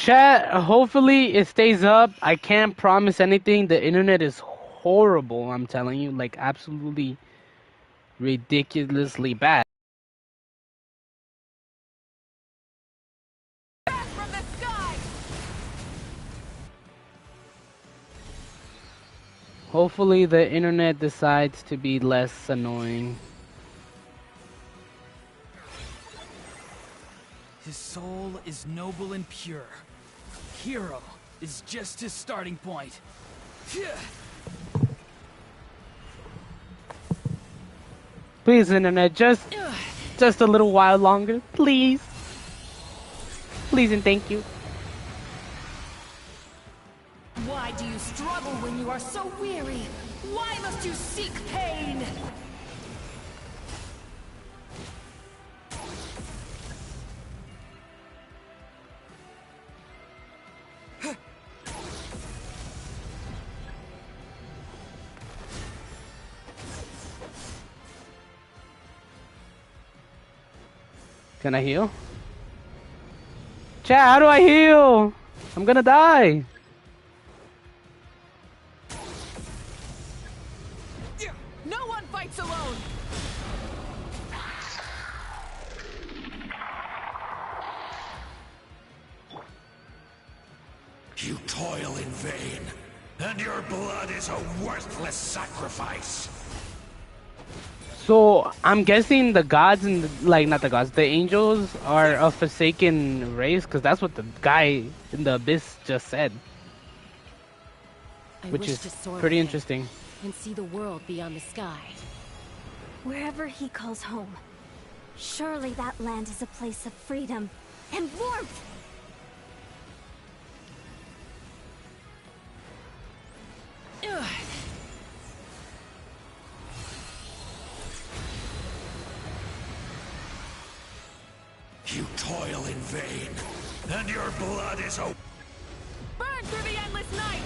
Chat, hopefully it stays up. I can't promise anything. The internet is horrible, I'm telling you. Like, absolutely ridiculously bad. From the sky. Hopefully the internet decides to be less annoying. His soul is noble and pure. Hero is just his starting point. Please, internet, just a little while longer, please. Please and thank you. Why do you struggle when you are so weary? Why must you seek pain? Can I heal? Chat, how do I heal? I'm gonna die. No one fights alone. You toil in vain, and your blood is a worthless sacrifice. So I'm guessing the gods and not the gods, the angels are a forsaken race, because that's what the guy in the abyss just said, which is pretty interesting. And see the world beyond the sky. Wherever he calls home, surely that land is a place of freedom and warmth. You toil in vain, and your blood is a... Burn through the endless night.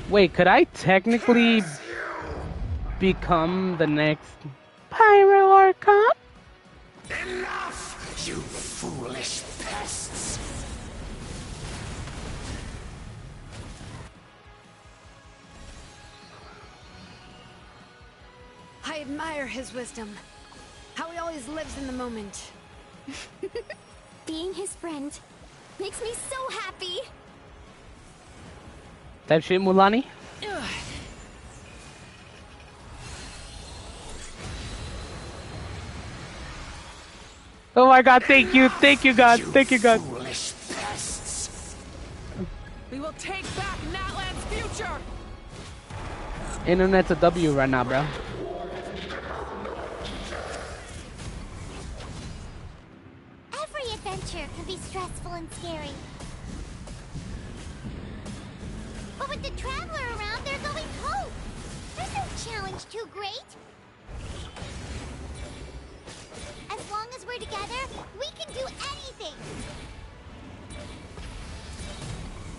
Wait, could I technically become the next Pyro Archon? Enough, you foolish pests! I admire his wisdom. How he always lives in the moment. Being his friend makes me so happy. Type shit, Mulani? Oh my god, thank you, God, thank you, God. Foolish pests! We will take back Natlan's future. Internet's a W right now, bro. Every adventure can be stressful and scary. But with the Traveler around, there's always hope. There's no challenge too great. As long as we're together, we can do anything.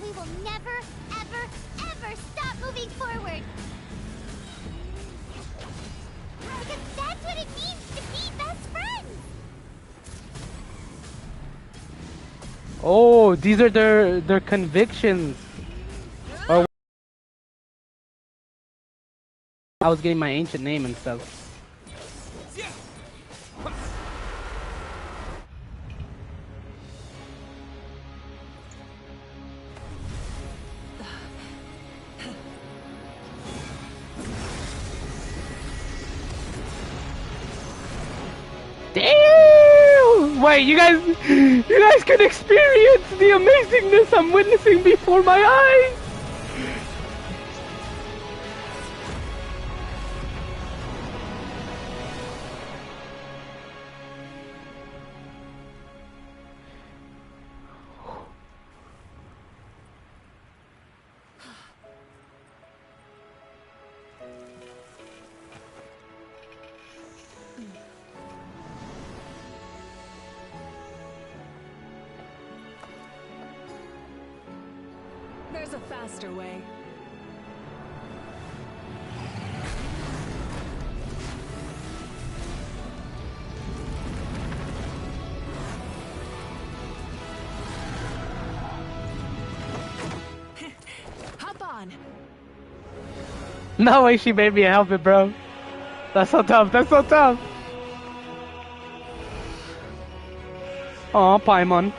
We will never, ever, ever stop moving forward. Because that's what it means to be best friends. Oh, these are their convictions. Or I was getting my ancient name and stuff. Damn! Wait, you guys can experience the amazingness I'm witnessing before my eyes! There's a faster way. on. No way she made me a helmet, bro. That's so tough. That's so tough. Aw, Paimon.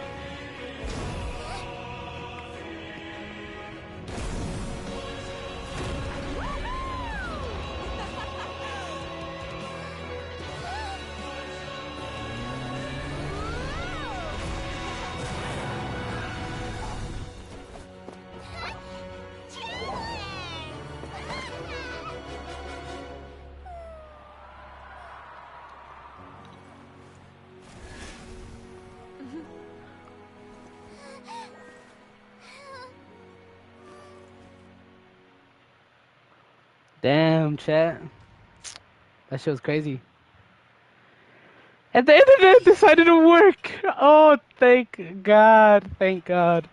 Damn, chat. That shit was crazy. And the internet decided to work. Oh, thank God. Thank God.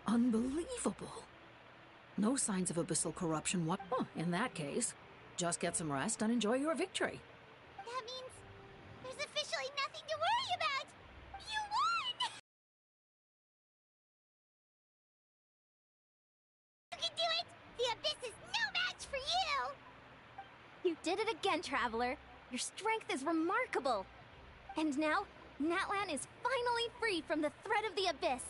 Unbelievable. No signs of abyssal corruption. What? Oh, in that case, just get some rest and enjoy your victory. That means there's officially nothing to worry about. You won! You can do it! The Abyss is no match for you! You did it again, Traveler. Your strength is remarkable. And now, Natlan is finally free from the threat of the Abyss.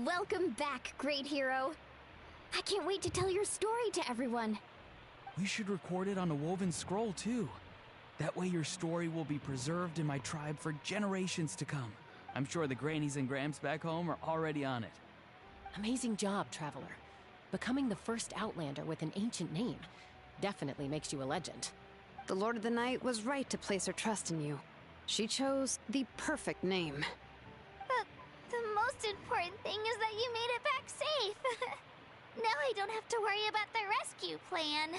Welcome back, great hero. I can't wait to tell your story to everyone. We should record it on a woven scroll, too. That way your story will be preserved in my tribe for generations to come. I'm sure the Grannies and Gramps back home are already on it. Amazing job, Traveler. Becoming the first Outlander with an ancient name definitely makes you a legend. The Lord of the Night was right to place her trust in you. She chose the perfect name. But the most important thing is that you made it back safe. Now I don't have to worry about the rescue plan.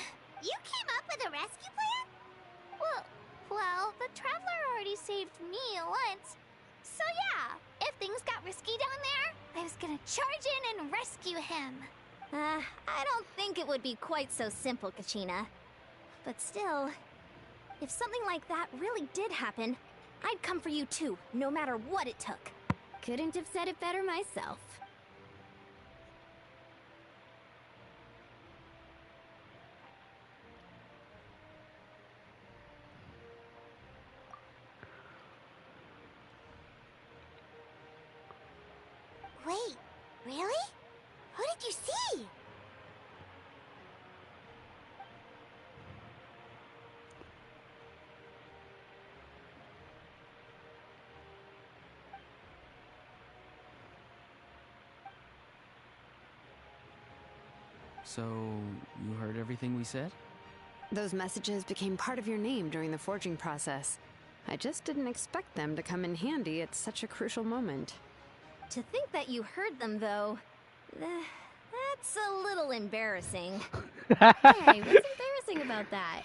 You came up with a rescue plan? Well, the Traveler already saved me once. So yeah, if things got risky down there, I was gonna charge in and rescue him. I don't think it would be quite so simple, Kachina. But still, if something like that really did happen, I'd come for you too, no matter what it took. Couldn't have said it better myself. Wait, really? Who did you see? So, you heard everything we said? Those messages became part of your name during the forging process. I just didn't expect them to come in handy at such a crucial moment. To think that you heard them, though, that's a little embarrassing. Hey, what's embarrassing about that?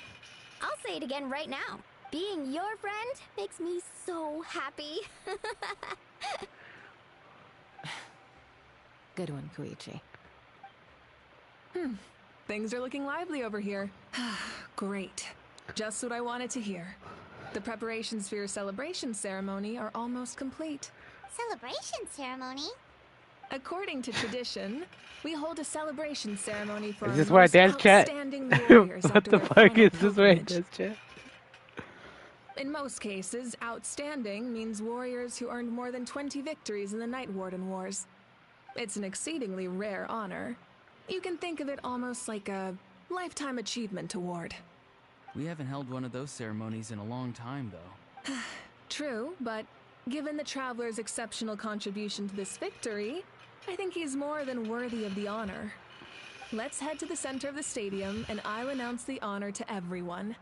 I'll say it again right now. Being your friend makes me so happy. Good one, Koichi. Things are looking lively over here. Great. Just what I wanted to hear. The preparations for your celebration ceremony are almost complete. Celebration ceremony? According to tradition, we hold a celebration ceremony for Is our this where I most dance, chat? outstanding warriors What after the their fuck final is this where I pilgrimage. dance, chat? In most cases, outstanding means warriors who earned more than 20 victories in the Night Warden Wars. It's an exceedingly rare honor. You can think of it almost like a lifetime achievement award. We haven't held one of those ceremonies in a long time, though. True, but given the Traveler's exceptional contribution to this victory, I think he's more than worthy of the honor. Let's head to the center of the stadium, and I'll announce the honor to everyone.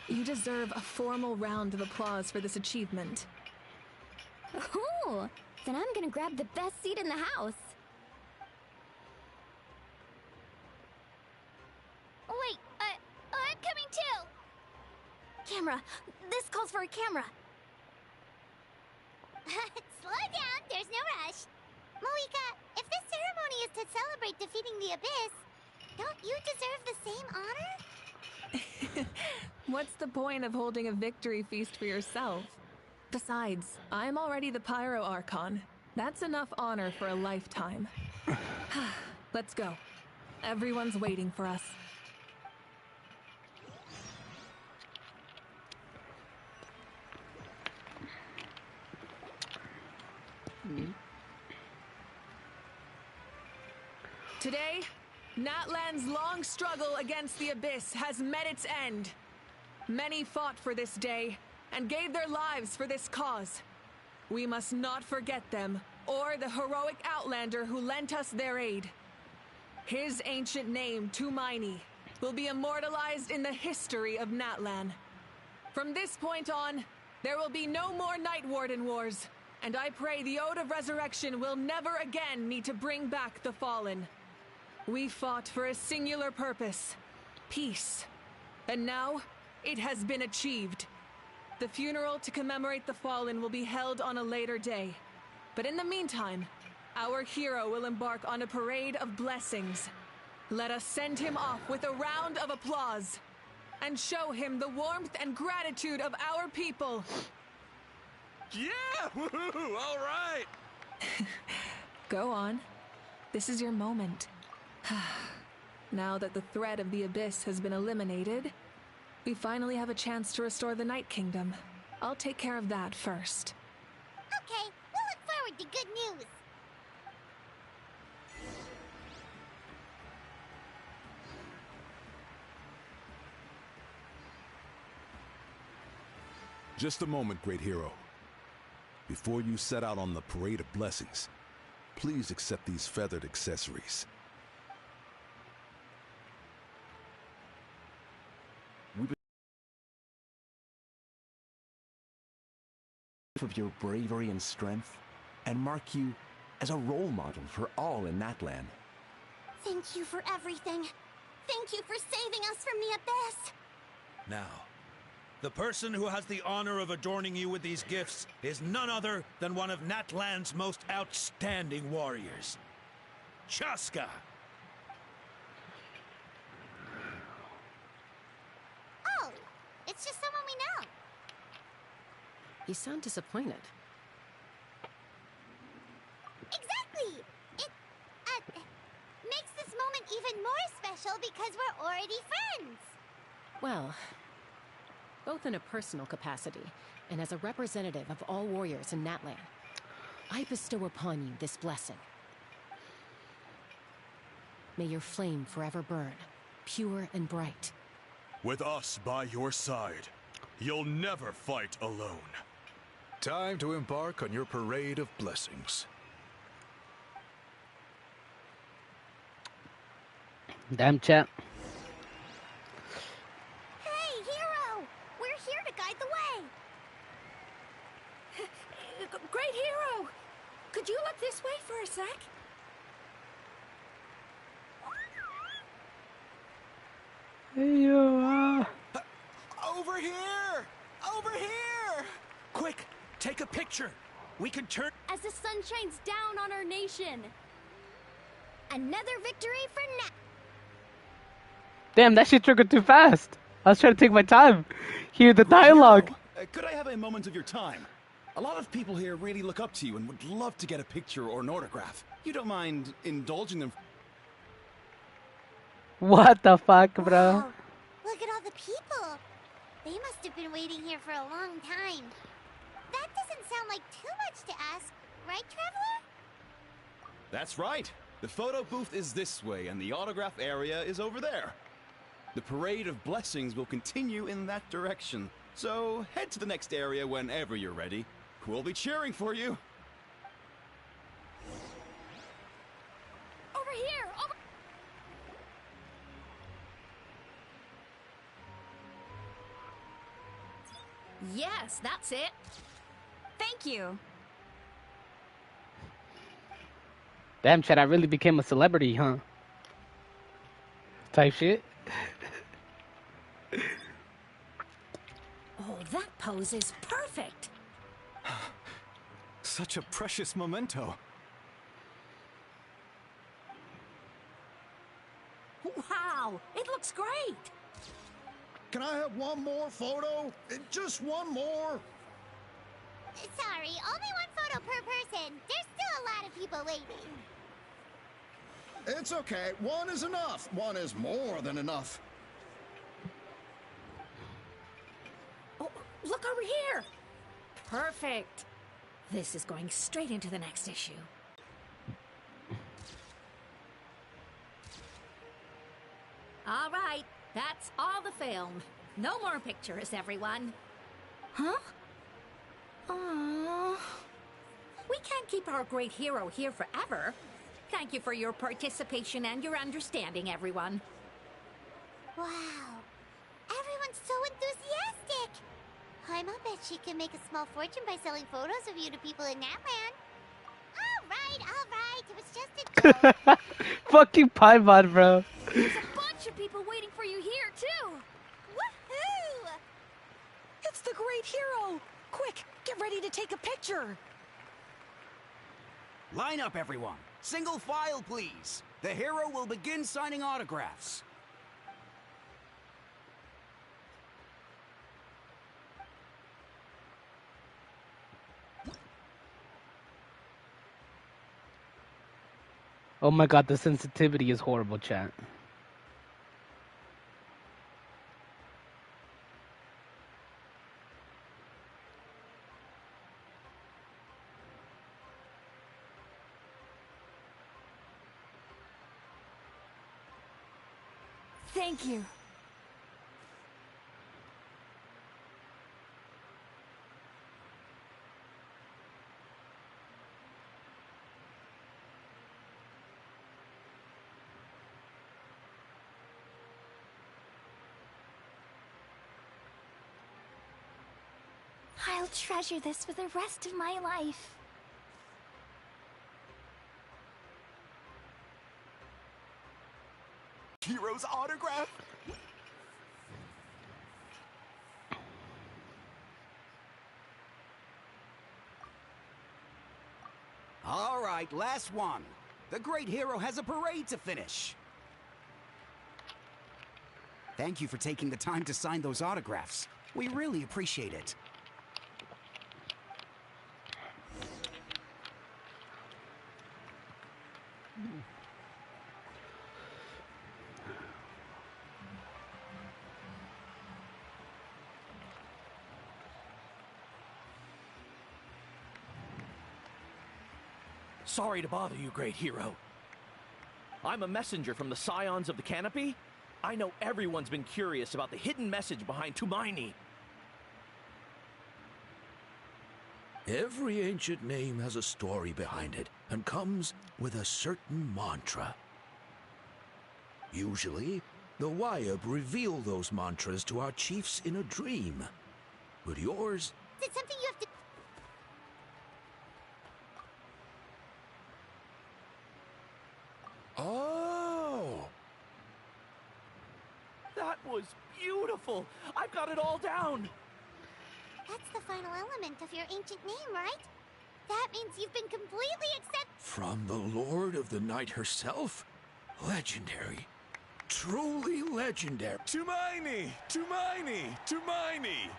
You deserve a formal round of applause for this achievement. Ooh, then I'm gonna grab the best seat in the house. Wait, I'm coming too! Camera! This calls for a camera! Slow down, there's no rush. Moika, if this ceremony is to celebrate defeating the Abyss, Don't you deserve the same honor? What's the point of holding a victory feast for yourself? Besides, I'm already the Pyro Archon. That's enough honor for a lifetime. Let's go. Everyone's waiting for us. Today, Natlan's long struggle against the Abyss has met its end. Many fought for this day and gave their lives for this cause. We must not forget them or the heroic Outlander who lent us their aid. His ancient name, Tumaini, will be immortalized in the history of Natlan. From this point on, there will be no more Night Warden wars, and I pray the Ode of Resurrection will never again need to bring back the Fallen. We fought for a singular purpose, peace. And now, it has been achieved. The funeral to commemorate the Fallen will be held on a later day. But in the meantime, our hero will embark on a parade of blessings. Let us send him off with a round of applause and show him the warmth and gratitude of our people. Yeah! Woohoo! All right! Go on. This is your moment. Now that the threat of the Abyss has been eliminated, we finally have a chance to restore the Night Kingdom. I'll take care of that first. Okay, we'll look forward to good news. Just a moment, great hero. Before you set out on the parade of blessings, please accept these feathered accessories. Of your bravery and strength, and mark you as a role model for all in Natlan. Thank you for everything. Thank you for saving us from the Abyss. Now, the person who has the honor of adorning you with these gifts is none other than one of Natlan's most outstanding warriors, Chaska. Oh, it's just someone we know. You sound disappointed. Exactly! It, makes this moment even more special because we're already friends. Well, both in a personal capacity and as a representative of all warriors in Natlan, I bestow upon you this blessing. May your flame forever burn, pure and bright. With us by your side, you'll never fight alone. Time to embark on your parade of blessings. Damn, chat. Hey, hero! We're here to guide the way. Great hero! Could you look this way for a sec? Hey, yo, Over here! Over here! Quick, take a picture. We can turn... As the sun shines down on our nation. Another victory for Nat. Damn, that shit triggered too fast. I was trying to take my time. Hear the dialogue. Could I have a moment of your time? A lot of people here really look up to you and would love to get a picture or an autograph. You don't mind indulging them? What the fuck, bro? Wow, look at all the people. They must have been waiting here for a long time. That doesn't sound like too much to ask, right, Traveler? That's right. The photo booth is this way and the autograph area is over there. The parade of blessings will continue in that direction. So head to the next area whenever you're ready. We'll be cheering for you. Over here! Over... Yes, that's it. Thank you. Damn, chat, I really became a celebrity, huh? Type shit. Oh, that pose is perfect. Such a precious memento. Wow, it looks great. Can I have one more photo? Just one more? Sorry, only one photo per person. There's still a lot of people waiting. It's okay. One is enough. One is more than enough. Oh, look over here. Perfect. This is going straight into the next issue. All right, that's all the film. No more pictures, everyone. Huh? Aww. We can't keep our great hero here forever. Thank you for your participation and your understanding, everyone. Wow. Everyone's so enthusiastic. I'll bet she can make a small fortune by selling photos of you to people in Natland. All right. It was just a joke. Fucking Paimon, bro. There's a bunch of people waiting for you here, too. Woohoo! It's the great hero. Quick, get ready to take a picture. Line up, everyone. Single file, please. The hero will begin signing autographs. Oh my god, the sensitivity is horrible, chat. Thank you. I'll treasure this for the rest of my life. Hero's autograph? All right, last one. The great hero has a parade to finish. Thank you for taking the time to sign those autographs. We really appreciate it. Sorry to bother you, great hero. I'm a messenger from the Scions of the Canopy. I know everyone's been curious about the hidden message behind Tumaini. Every ancient name has a story behind it and comes with a certain mantra. Usually, the Wayab reveal those mantras to our chiefs in a dream. But yours... Is it something you have to... Oh! That was beautiful! I've got it all down! That's the final element of your ancient name, right? That means you've been completely accepted. From the Lord of the Night herself? Legendary. Truly legendary. Tumaini! Tumaini! Tumaini!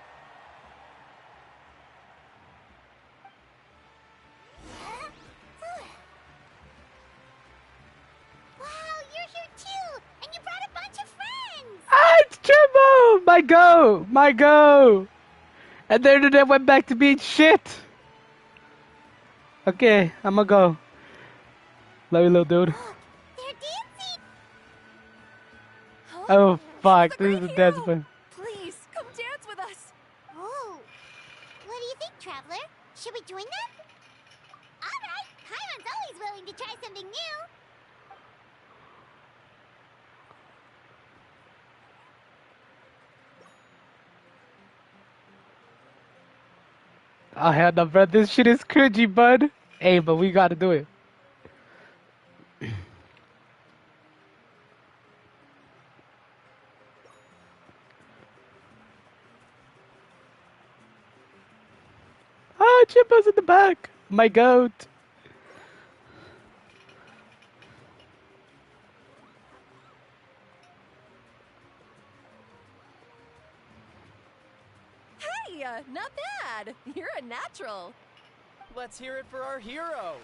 Wow, you're here too! And you brought a bunch of friends! Ah, it's Jimbo! My go! My go! And the internet went back to being shit! Okay, I'ma go. Love you, little dude. They're dancing! Oh, fuck. This is a dance play. Please, come dance with us. Oh. What do you think, Traveler? Should we join them? Alright, Paimon's always willing to try something new. Oh, hell no, bro. This shit is cringy, bud. Hey, but we gotta do it. Ah, Chippo's in the back. My goat. Not bad. You're a natural. Let's hear it for our hero.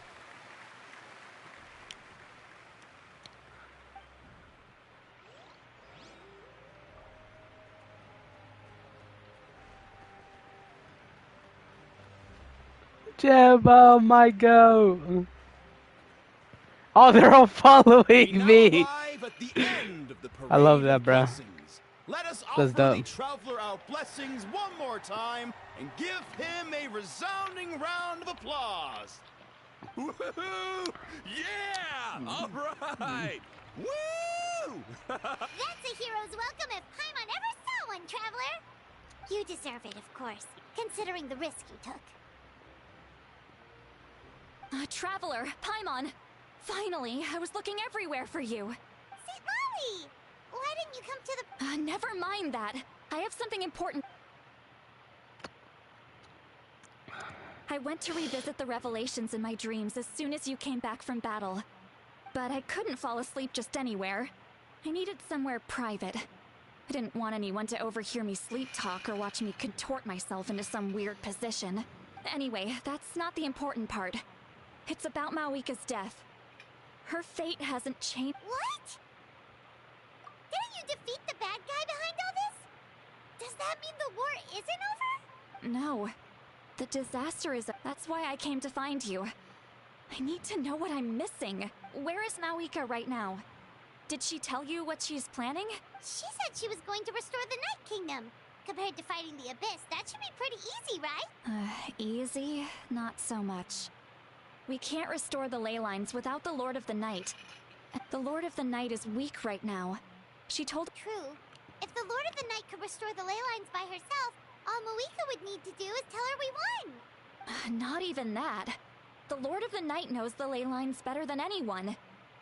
Jeb, oh my god. Oh, they're all following me. Arrive at the end of the I love parade that, of bro. blessings. Let us That's offer the dope. traveler our blessings one more time and give him a resounding round of applause. Woohoo! Yeah! All right! Woo! That's a hero's welcome if Paimon ever saw one, traveler. You deserve it, of course, considering the risk you took. Traveler, Paimon. Finally, I was looking everywhere for you. St. Molly! Why didn't you come to the... Never mind that. I have something important. I went to revisit the revelations in my dreams as soon as you came back from battle. But I couldn't fall asleep just anywhere. I needed somewhere private. I didn't want anyone to overhear me sleep talk or watch me contort myself into some weird position. Anyway, that's not the important part. It's about Mawika's death. Her fate hasn't changed. What? Didn't you defeat the bad guy behind all this? Does that mean the war isn't over? No. The disaster is... That's why I came to find you. I need to know what I'm missing. Where is Mawika right now? Did she tell you what she's planning? She said she was going to restore the Night Kingdom. Compared to fighting the Abyss, that should be pretty easy, right? Easy? Not so much. We can't restore the ley lines without the Lord of the Night. The Lord of the Night is weak right now. She told... True. If the Lord of the Night could restore the ley lines by herself, all Mawika would need to do is tell her we won. Not even that. The Lord of the Night knows the ley lines better than anyone.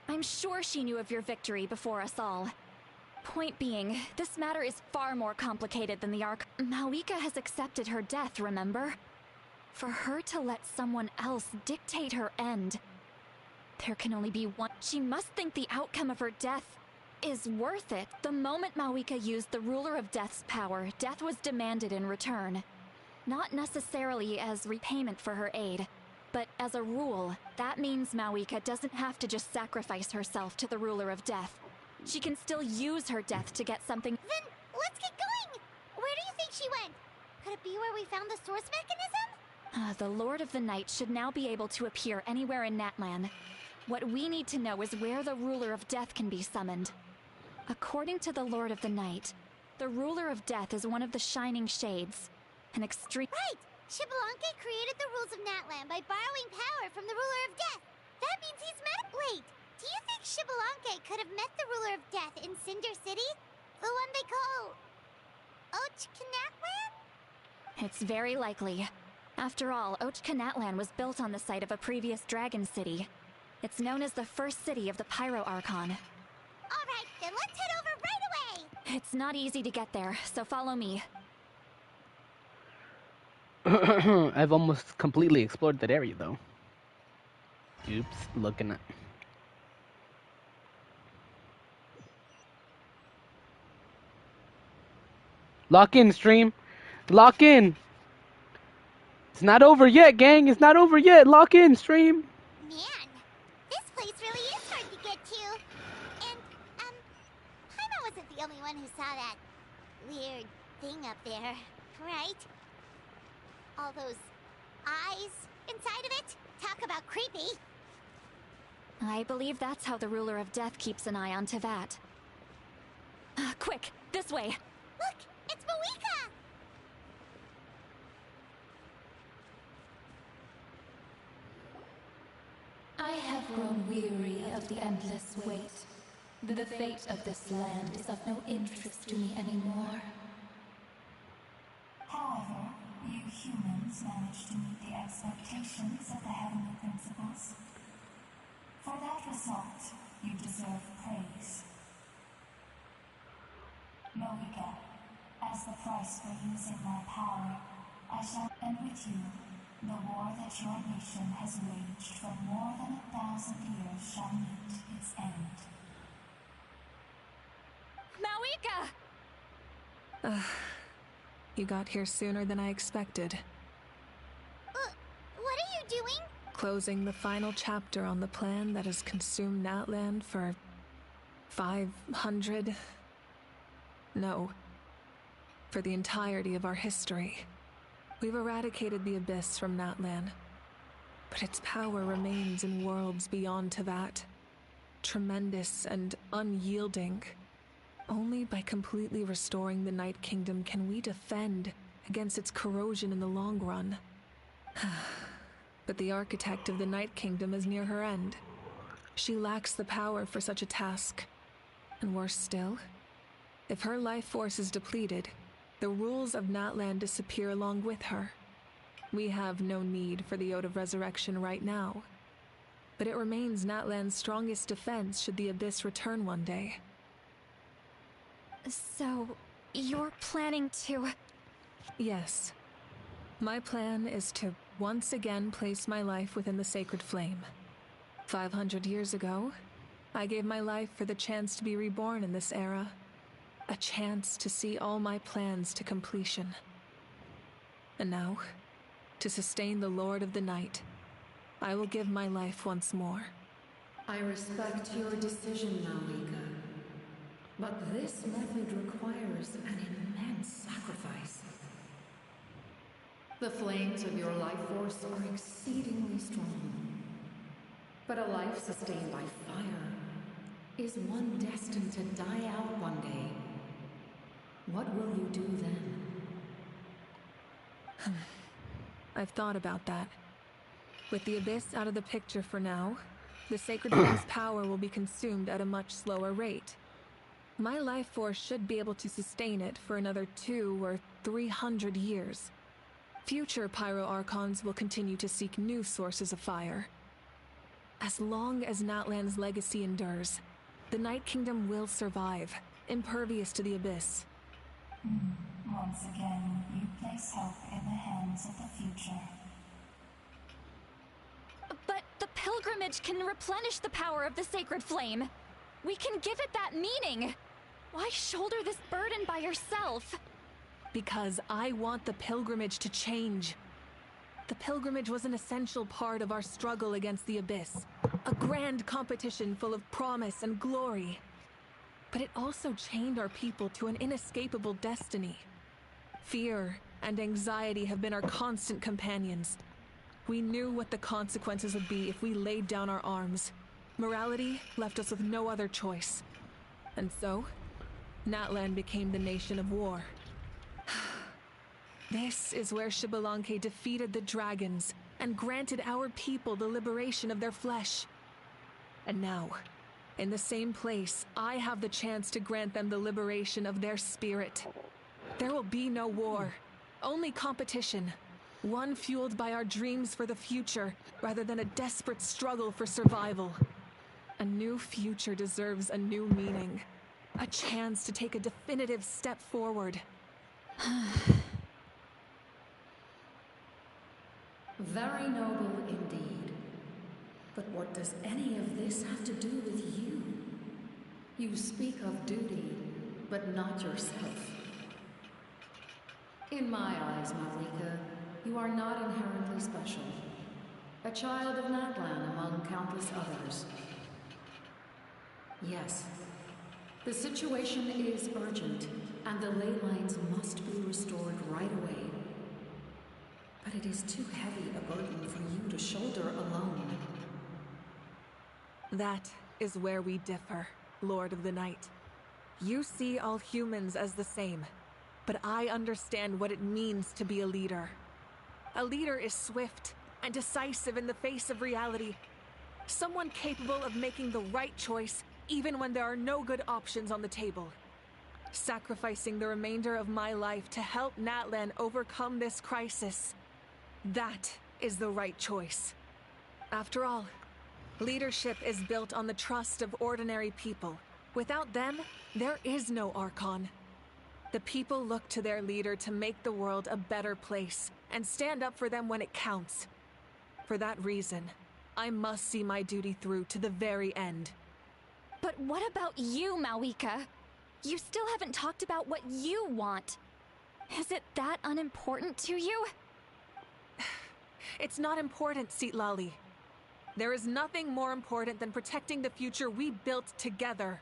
I'm sure she knew of your victory before us all. Point being, this matter is far more complicated than the Ark. Mawika has accepted her death, remember? For her to let someone else dictate her end, there can only be one. She must think the outcome of her death is worth it. The moment Mawika used the Ruler of Death's power, death was demanded in return. Not necessarily as repayment for her aid, but as a rule, that means Mawika doesn't have to just sacrifice herself to the Ruler of Death. She can still use her death to get something. Then let's get going! Where do you think she went? Could it be where we found the source mechanism? The Lord of the Night should now be able to appear anywhere in Natlan. What we need to know is where the Ruler of Death can be summoned. According to the Lord of the Night, the Ruler of Death is one of the Shining Shades, an extreme... Right! Xbalanque created the rules of Natlan by borrowing power from the Ruler of Death. That means he's met... Wait, do you think Xbalanque could have met the Ruler of Death in Cinder City? The one they call... Ochkanatlan? It's very likely. After all, Ochkanatlan was built on the site of a previous dragon city. It's known as the first city of the Pyro Archon. Alright, then let's head over right away! It's not easy to get there, so follow me. I've almost completely explored that area, though. Oops, looking at... Lock in, stream. Lock in. It's not over yet, gang. It's not over yet. Lock in, stream. Man, this place really is hard to get to. And, Paimon wasn't the only one who saw that weird thing up there, right? All those eyes inside of it? Talk about creepy. I believe that's how the Ruler of Death keeps an eye on Tevat. Quick, this way. Look, it's Mawika! I have grown weary of the endless wait. The fate of this land is of no interest to me anymore. However, you humans managed to meet the expectations of the Heavenly Principles. For that result, you deserve praise. Mawika, as the price for using my power, I shall end with you. The war that your nation has waged for more than 1,000 years shall meet its end. Mawika! You got here sooner than I expected. What are you doing? Closing the final chapter on the plan that has consumed Natlan for 500... No. For the entirety of our history. We've eradicated the Abyss from Natlan. But its power remains in worlds beyond Teyvat. Tremendous and unyielding. Only by completely restoring the Night Kingdom can we defend against its corrosion in the long run. But the architect of the Night Kingdom is near her end. She lacks the power for such a task. And worse still, if her life force is depleted, the rules of Natlan disappear along with her. We have no need for the Ode of Resurrection right now. But it remains Natlan's strongest defense should the Abyss return one day. So, you're planning to... Yes. My plan is to once again place my life within the sacred flame. 500 years ago, I gave my life for the chance to be reborn in this era. A chance to see all my plans to completion. And now, to sustain the Lord of the Night, I will give my life once more. I respect your decision, Malika. But this method requires an immense sacrifice. The flames of your life force are exceedingly strong. But a life sustained by fire is one destined to die out one day. What will you do then? I've thought about that. With the Abyss out of the picture for now, the Sacred Flame's power will be consumed at a much slower rate. My life force should be able to sustain it for another 200 or 300 years. Future Pyro Archons will continue to seek new sources of fire. As long as Natlan's legacy endures, the Night Kingdom will survive, impervious to the Abyss. Once again, you place hope in the hands of the future. But the pilgrimage can replenish the power of the sacred flame. We can give it that meaning. Why shoulder this burden by yourself? Because I want the pilgrimage to change. The pilgrimage was an essential part of our struggle against the Abyss. A grand competition full of promise and glory. But it also chained our people to an inescapable destiny. Fear and anxiety have been our constant companions. We knew what the consequences would be if we laid down our arms. Morality left us with no other choice. And so, Natlan became the nation of war. This is where Xbalanque defeated the dragons and granted our people the liberation of their flesh. And now, in the same place, I have the chance to grant them the liberation of their spirit. There will be no war, only competition. One fueled by our dreams for the future, rather than a desperate struggle for survival. A new future deserves a new meaning. A chance to take a definitive step forward. Very noble indeed. But what does any of this have to do with you? You speak of duty, but not yourself. In my eyes, Malika, you are not inherently special. A child of Natlan among countless others. Yes, the situation is urgent, and the ley lines must be restored right away. But it is too heavy a burden for you to shoulder alone. That is where we differ, Lord of the Night. You see all humans as the same, but I understand what it means to be a leader. A leader is swift and decisive in the face of reality. Someone capable of making the right choice even when there are no good options on the table. Sacrificing the remainder of my life to help Natlan overcome this crisis. That is the right choice. After all, leadership is built on the trust of ordinary people. Without them, there is no Archon. The people look to their leader to make the world a better place and stand up for them when it counts. For that reason, I must see my duty through to the very end. But what about you, Malika? You still haven't talked about what you want. Is it that unimportant to you? It's not important, Citlali. There is nothing more important than protecting the future we built together.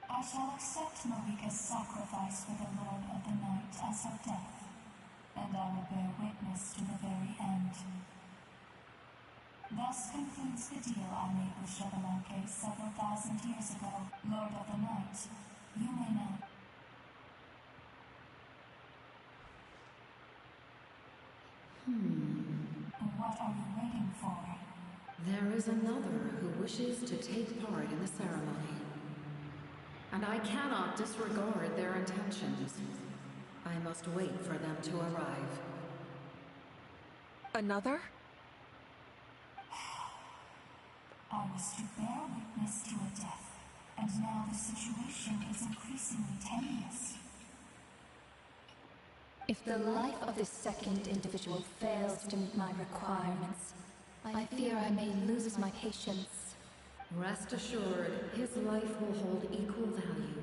I shall accept Marika's sacrifice for the Lord of the Night as her death, and I will bear witness to the very end. Thus concludes the deal I made with Chevalanque several thousand years ago. Lord of the Night, you may now. What are you waiting for? There is another who wishes to take part in the ceremony. And I cannot disregard their intentions. I must wait for them to arrive. Another? I was to bear witness to a death, and now the situation is increasingly tenuous. If the life of this second individual fails to meet my requirements, I fear I may lose my patience. Rest assured, his life will hold equal value.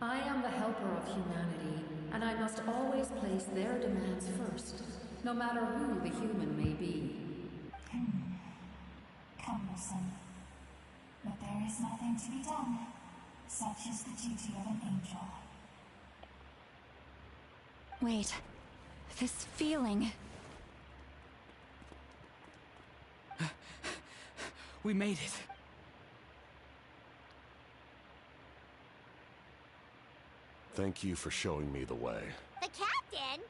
I am the helper of humanity, and I must always place their demands first, no matter who the human may be. Cumbersome. But there is nothing to be done. Such is the duty of an angel. Wait. This feeling. We made it. Thank you for showing me the way. The captain?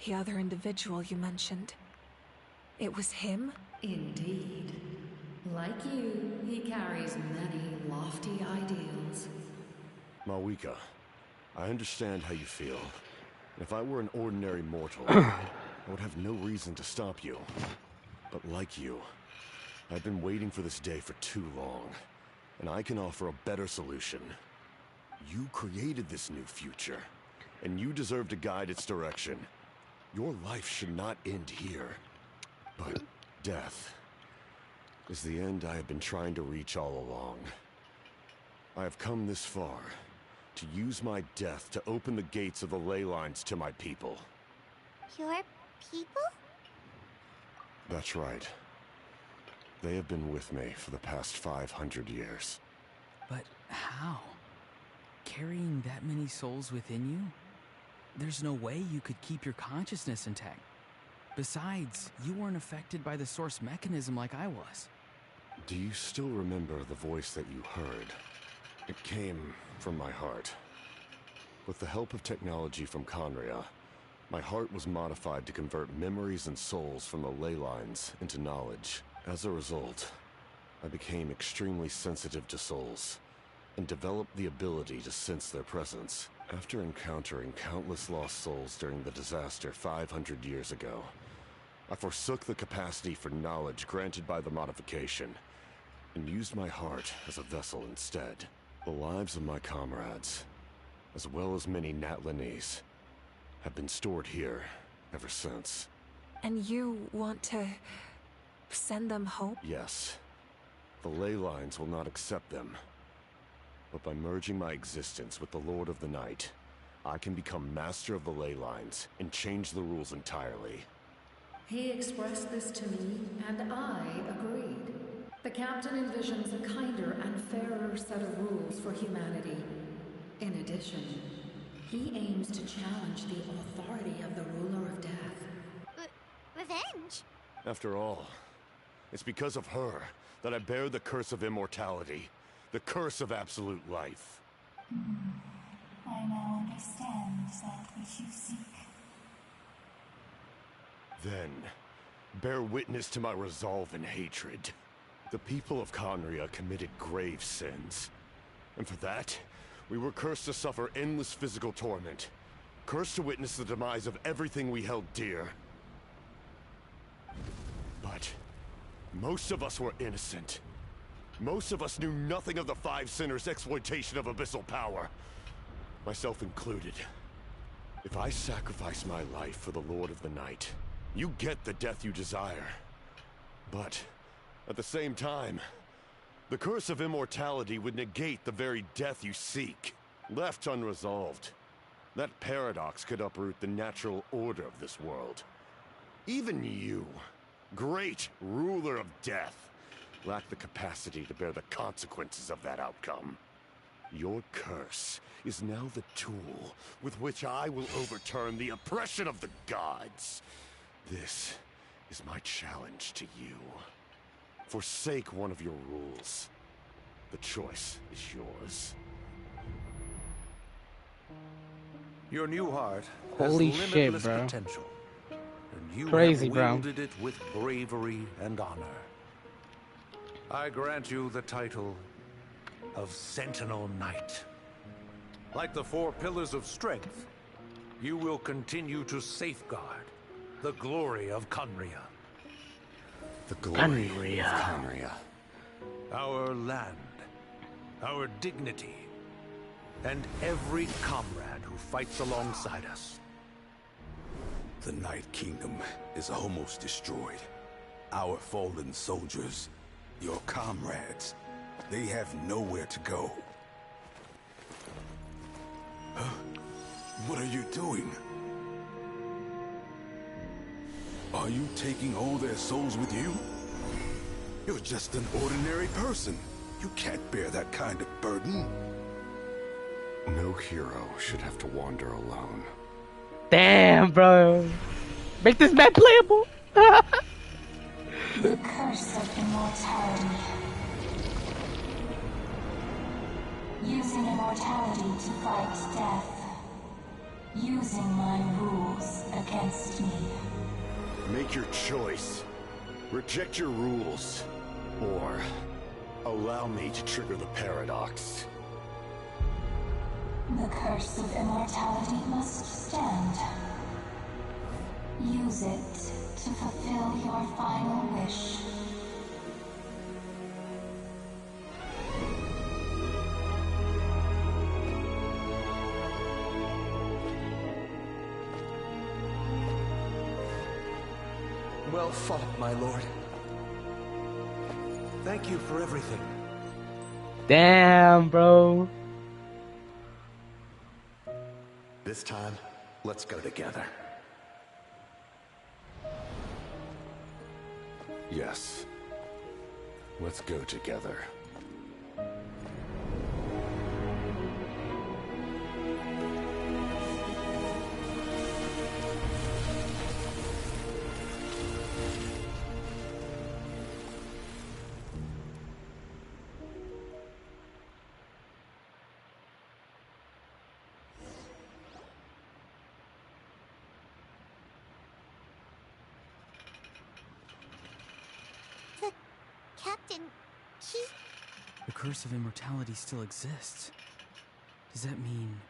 The other individual you mentioned. It was him? Indeed. Like you, he carries many lofty ideals. Mawika, I understand how you feel. If I were an ordinary mortal, I would have no reason to stop you. But like you, I've been waiting for this day for too long, and I can offer a better solution. You created this new future, and you deserve to guide its direction. Your life should not end here. But death is the end I have been trying to reach all along. I have come this far to use my death to open the gates of the ley lines to my people. Your people? That's right. They have been with me for the past 500 years. But how? Carrying that many souls within you? There's no way you could keep your consciousness intact. Besides, you weren't affected by the source mechanism like I was. Do you still remember the voice that you heard? It came from my heart. With the help of technology from Conria, my heart was modified to convert memories and souls from the ley lines into knowledge. As a result, I became extremely sensitive to souls, and developed the ability to sense their presence. After encountering countless lost souls during the disaster 500 years ago, I forsook the capacity for knowledge granted by the modification, and used my heart as a vessel instead. The lives of my comrades, as well as many Natlanese, have been stored here ever since. And you want to send them home? Yes. The ley lines will not accept them. But by merging my existence with the Lord of the Night, I can become master of the ley lines and change the rules entirely. He expressed this to me, and I agreed. The captain envisions a kinder and fairer set of rules for humanity. In addition, he aims to challenge the authority of the ruler of death. Revenge? After all, it's because of her that I bear the curse of immortality, the curse of absolute life. I now understand that which you seek. Then, bear witness to my resolve and hatred. The people of Conria committed grave sins. And for that, we were cursed to suffer endless physical torment. Cursed to witness the demise of everything we held dear. But most of us were innocent. Most of us knew nothing of the Five Sinners' exploitation of abyssal power. Myself included. If I sacrifice my life for the Lord of the Night, you get the death you desire. But, at the same time, the curse of immortality would negate the very death you seek. Left unresolved, that paradox could uproot the natural order of this world. Even you, great ruler of death, lack the capacity to bear the consequences of that outcome. Your curse is now the tool with which I will overturn the oppression of the gods. This is my challenge to you. Forsake one of your rules. The choice is yours. Your new heart Holy has shit, limitless bro. potential, and you Crazy, have bro. wielded it with bravery and honor. I grant you the title of Sentinel Knight. Like the 4 pillars of strength, you will continue to safeguard the glory of Conria. The glory of Conria. Our land, our dignity, and every comrade who fights alongside us. The Night Kingdom is almost destroyed. Our fallen soldiers, your comrades, they have nowhere to go. Huh? What are you doing? Are you taking all their souls with you? You're just an ordinary person. You can't bear that kind of burden. No hero should have to wander alone. Damn, bro. Make this map playable. The curse of immortality. Using immortality to fight death. Using my rules against me. Make your choice. Reject your rules. Or allow me to trigger the paradox. The curse of immortality must stand. Use it to fulfill your final wish. Well fought, my lord. Thank you for everything. Damn, bro. This time, let's go together. Yes. Let's go together. Captain, The curse of immortality still exists. Does that mean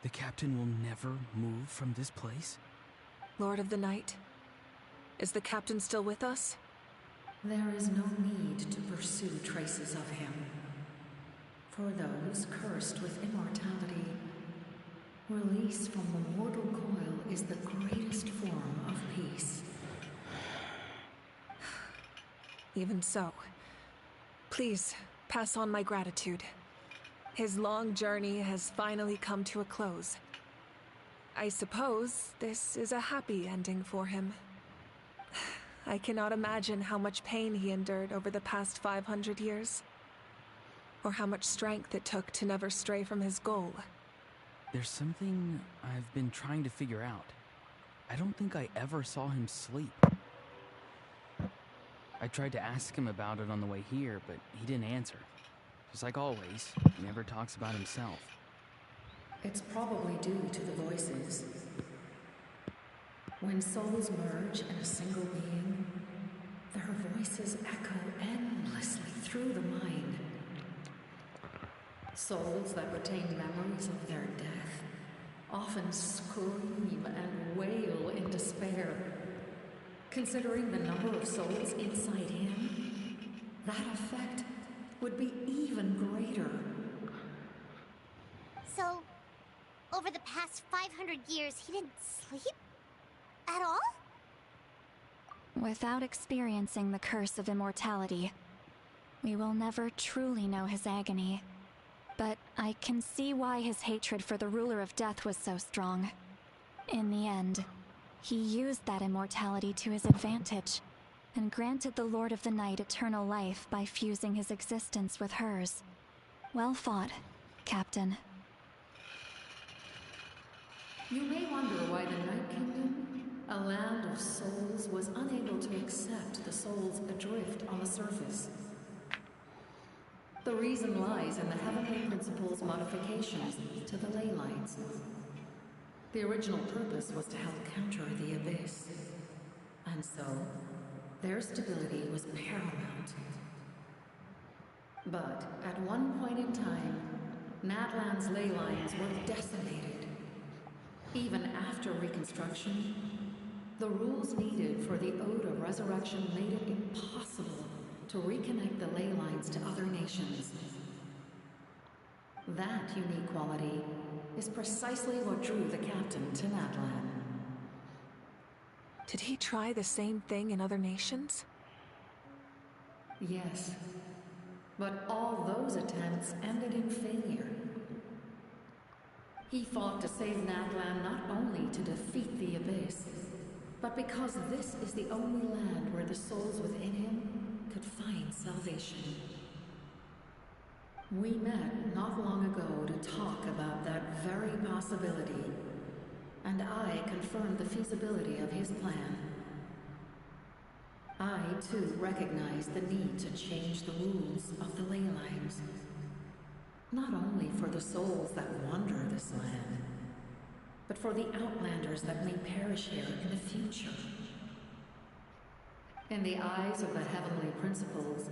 the captain will never move from this place? Lord of the Night, is the captain still with us? There is no need to pursue traces of him. For those cursed with immortality, release from the mortal coil is the greatest form of peace. Even so, please pass on my gratitude. His long journey has finally come to a close. I suppose this is a happy ending for him. I cannot imagine how much pain he endured over the past 500 years, or how much strength it took to never stray from his goal. There's something I've been trying to figure out. I don't think I ever saw him sleep. I tried to ask him about it on the way here, but he didn't answer. Just like always, he never talks about himself. It's probably due to the voices. When souls merge in a single being, their voices echo endlessly through the mind. Souls that retain memories of their death often scream and wail in despair. Considering the number of souls inside him, that effect would be even greater. so over the past 500 years, he didn't sleep? At all? Without experiencing the curse of immortality, we will never truly know his agony. But I can see why his hatred for the ruler of death was so strong. In the end, he used that immortality to his advantage, and granted the Lord of the Night eternal life by fusing his existence with hers. Well fought, Captain. You may wonder why the Night Kingdom, a land of souls, was unable to accept the souls adrift on the surface. The reason lies in the Heavenly Principle's modifications to the ley lines. The original purpose was to help counter the Abyss. And so, their stability was paramount. But at one point in time, Natlan's ley lines were decimated. Even after reconstruction, the rules needed for the Ode of Resurrection made it impossible to reconnect the ley lines to other nations. That unique quality is precisely what drew the captain to Natlan. Did he try the same thing in other nations? Yes, but all those attempts ended in failure. He fought to save Natlan not only to defeat the Abyss, but because this is the only land where the souls within him could find salvation. We met not long ago to talk about that very possibility, and I confirmed the feasibility of his plan. I, too, recognized the need to change the rules of the ley lines. Not only for the souls that wander this land, but for the outlanders that may perish here in the future. In the eyes of the Heavenly Principles,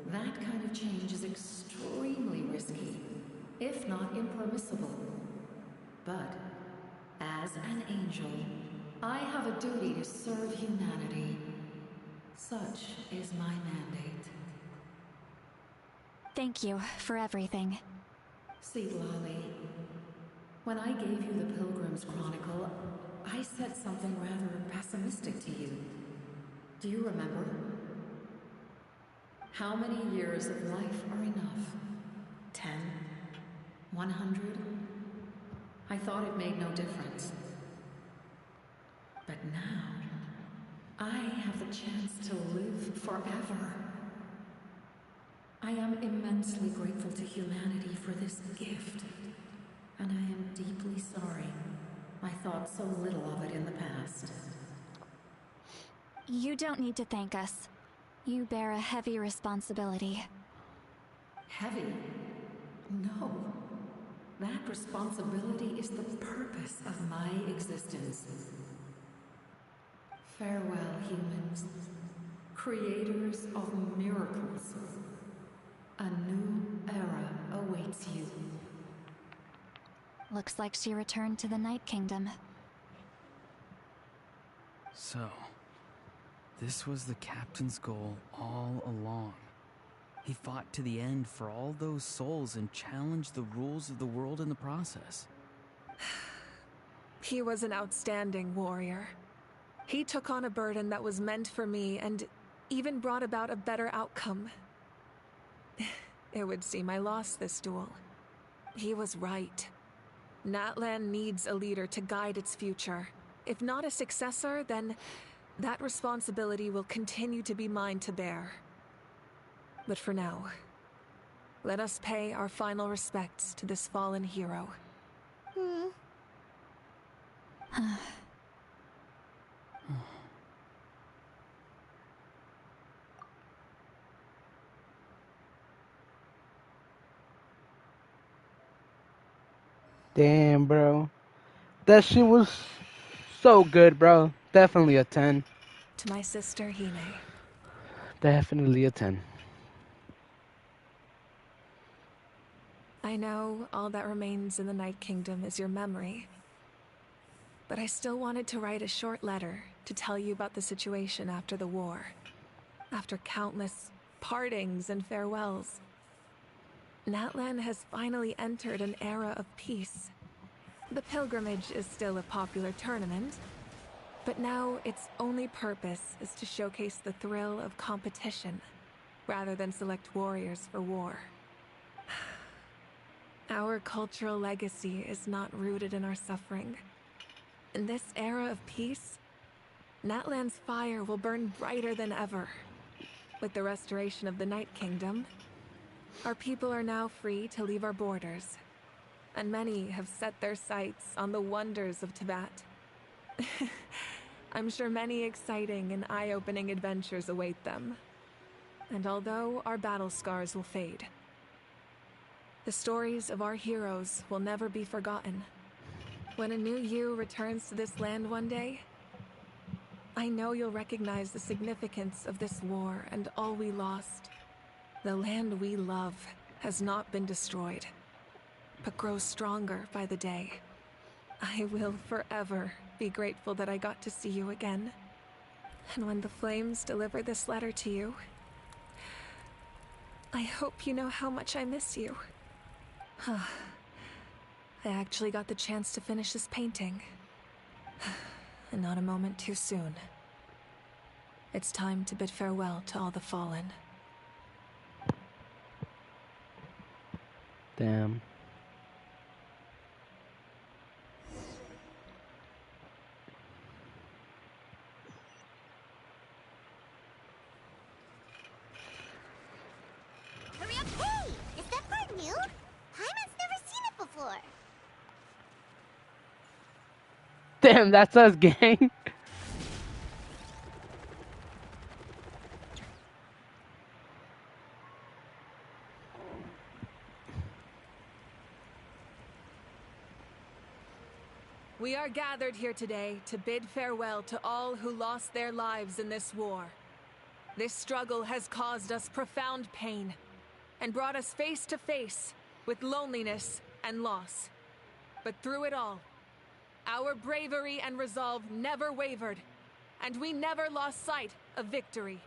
that kind of change is extremely risky, if not impermissible. But, as an angel, I have a duty to serve humanity. Such is my mandate. Thank you for everything. See, Lolly, when I gave you the Pilgrim's Chronicle, I said something rather pessimistic to you. Do you remember? How many years of life are enough? 10? 100? I thought it made no difference. But now, I have the chance to live forever. I am immensely grateful to humanity for this gift, and I am deeply sorry I thought so little of it in the past. You don't need to thank us. You bear a heavy responsibility. Heavy? No. That responsibility is the purpose of my existence. Farewell, humans. Creators of miracles. A new era awaits you. Looks like she returned to the Night Kingdom. So, this was the captain's goal all along. He fought to the end for all those souls and challenged the rules of the world in the process. He was an outstanding warrior. He took on a burden that was meant for me and even brought about a better outcome. It would seem I lost this duel. He was right. Natlan needs a leader to guide its future. If not a successor, then that responsibility will continue to be mine to bear. But for now, let us pay our final respects to this fallen hero. Damn, bro. That shit was so good, bro. Definitely a 10. To my sister, Hime. Definitely a 10. I know all that remains in the Night Kingdom is your memory. But I still wanted to write a short letter to tell you about the situation after the war. After countless partings and farewells. Natlan has finally entered an era of peace. The pilgrimage is still a popular tournament, but now its only purpose is to showcase the thrill of competition, rather than select warriors for war. Our cultural legacy is not rooted in our suffering. In this era of peace, Natlan's fire will burn brighter than ever. With the restoration of the Night Kingdom, our people are now free to leave our borders, and many have set their sights on the wonders of Tibet. I'm sure many exciting and eye-opening adventures await them. And although our battle scars will fade, the stories of our heroes will never be forgotten. When a new you returns to this land one day, I know you'll recognize the significance of this war and all we lost. The land we love has not been destroyed, but grows stronger by the day. I will forever be grateful that I got to see you again. And when the flames deliver this letter to you, I hope you know how much I miss you. I actually got the chance to finish this painting. And not a moment too soon. It's time to bid farewell to all the fallen. Damn. Hurry up! Hey! Is that part new? Hyman's never seen it before. Damn, that's us, gang. We are gathered here today to bid farewell to all who lost their lives in this war. This struggle has caused us profound pain and brought us face to face with loneliness and loss. But through it all, our bravery and resolve never wavered, and we never lost sight of victory.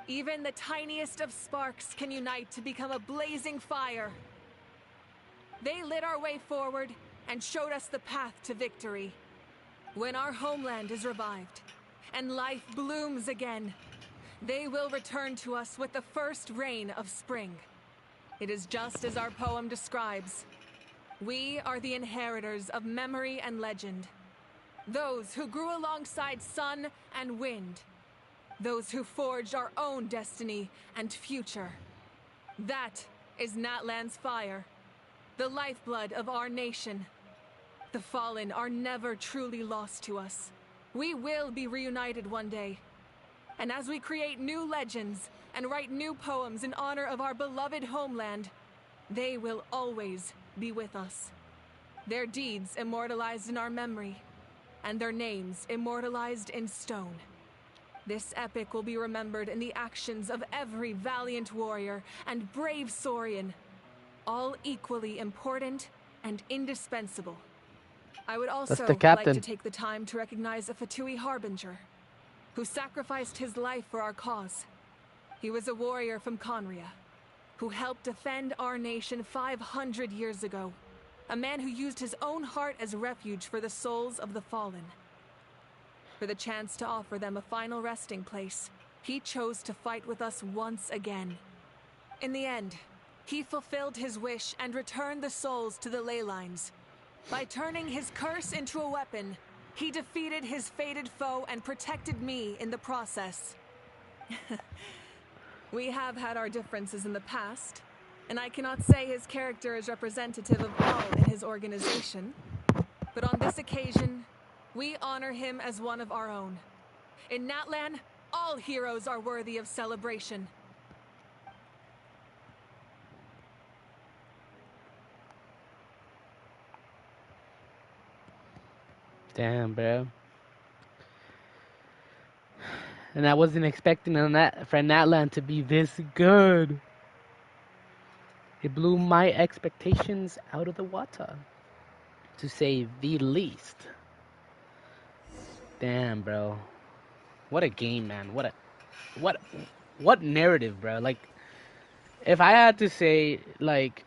Even the tiniest of sparks can unite to become a blazing fire. They lit our way forward and showed us the path to victory. When our homeland is revived and life blooms again, they will return to us with the first rain of spring. It is just as our poem describes. We are the inheritors of memory and legend. Those who grew alongside sun and wind. Those who forged our own destiny and future. That is Natlan's fire, the lifeblood of our nation. The fallen are never truly lost to us. We will be reunited one day. And as we create new legends and write new poems in honor of our beloved homeland, they will always be with us. Their deeds immortalized in our memory, and their names immortalized in stone. This epic will be remembered in the actions of every valiant warrior and brave Saurian, all equally important and indispensable. I would also the like captain. to take the time to recognize a Fatui Harbinger, who sacrificed his life for our cause. He was a warrior from Conria, who helped defend our nation 500 years ago. A man who used his own heart as refuge for the souls of the fallen. For the chance to offer them a final resting place, he chose to fight with us once again. In the end, he fulfilled his wish and returned the souls to the ley lines. By turning his curse into a weapon, he defeated his fated foe and protected me in the process. We have had our differences in the past, and I cannot say his character is representative of all in his organization. But on this occasion, we honor him as one of our own. In Natlan, all heroes are worthy of celebration. Damn, bro. And I wasn't expecting on that for Natlan to be this good. It blew my expectations out of the water, to say the least. Damn, bro. What a game, man. What narrative, bro. Like, if I had to say, like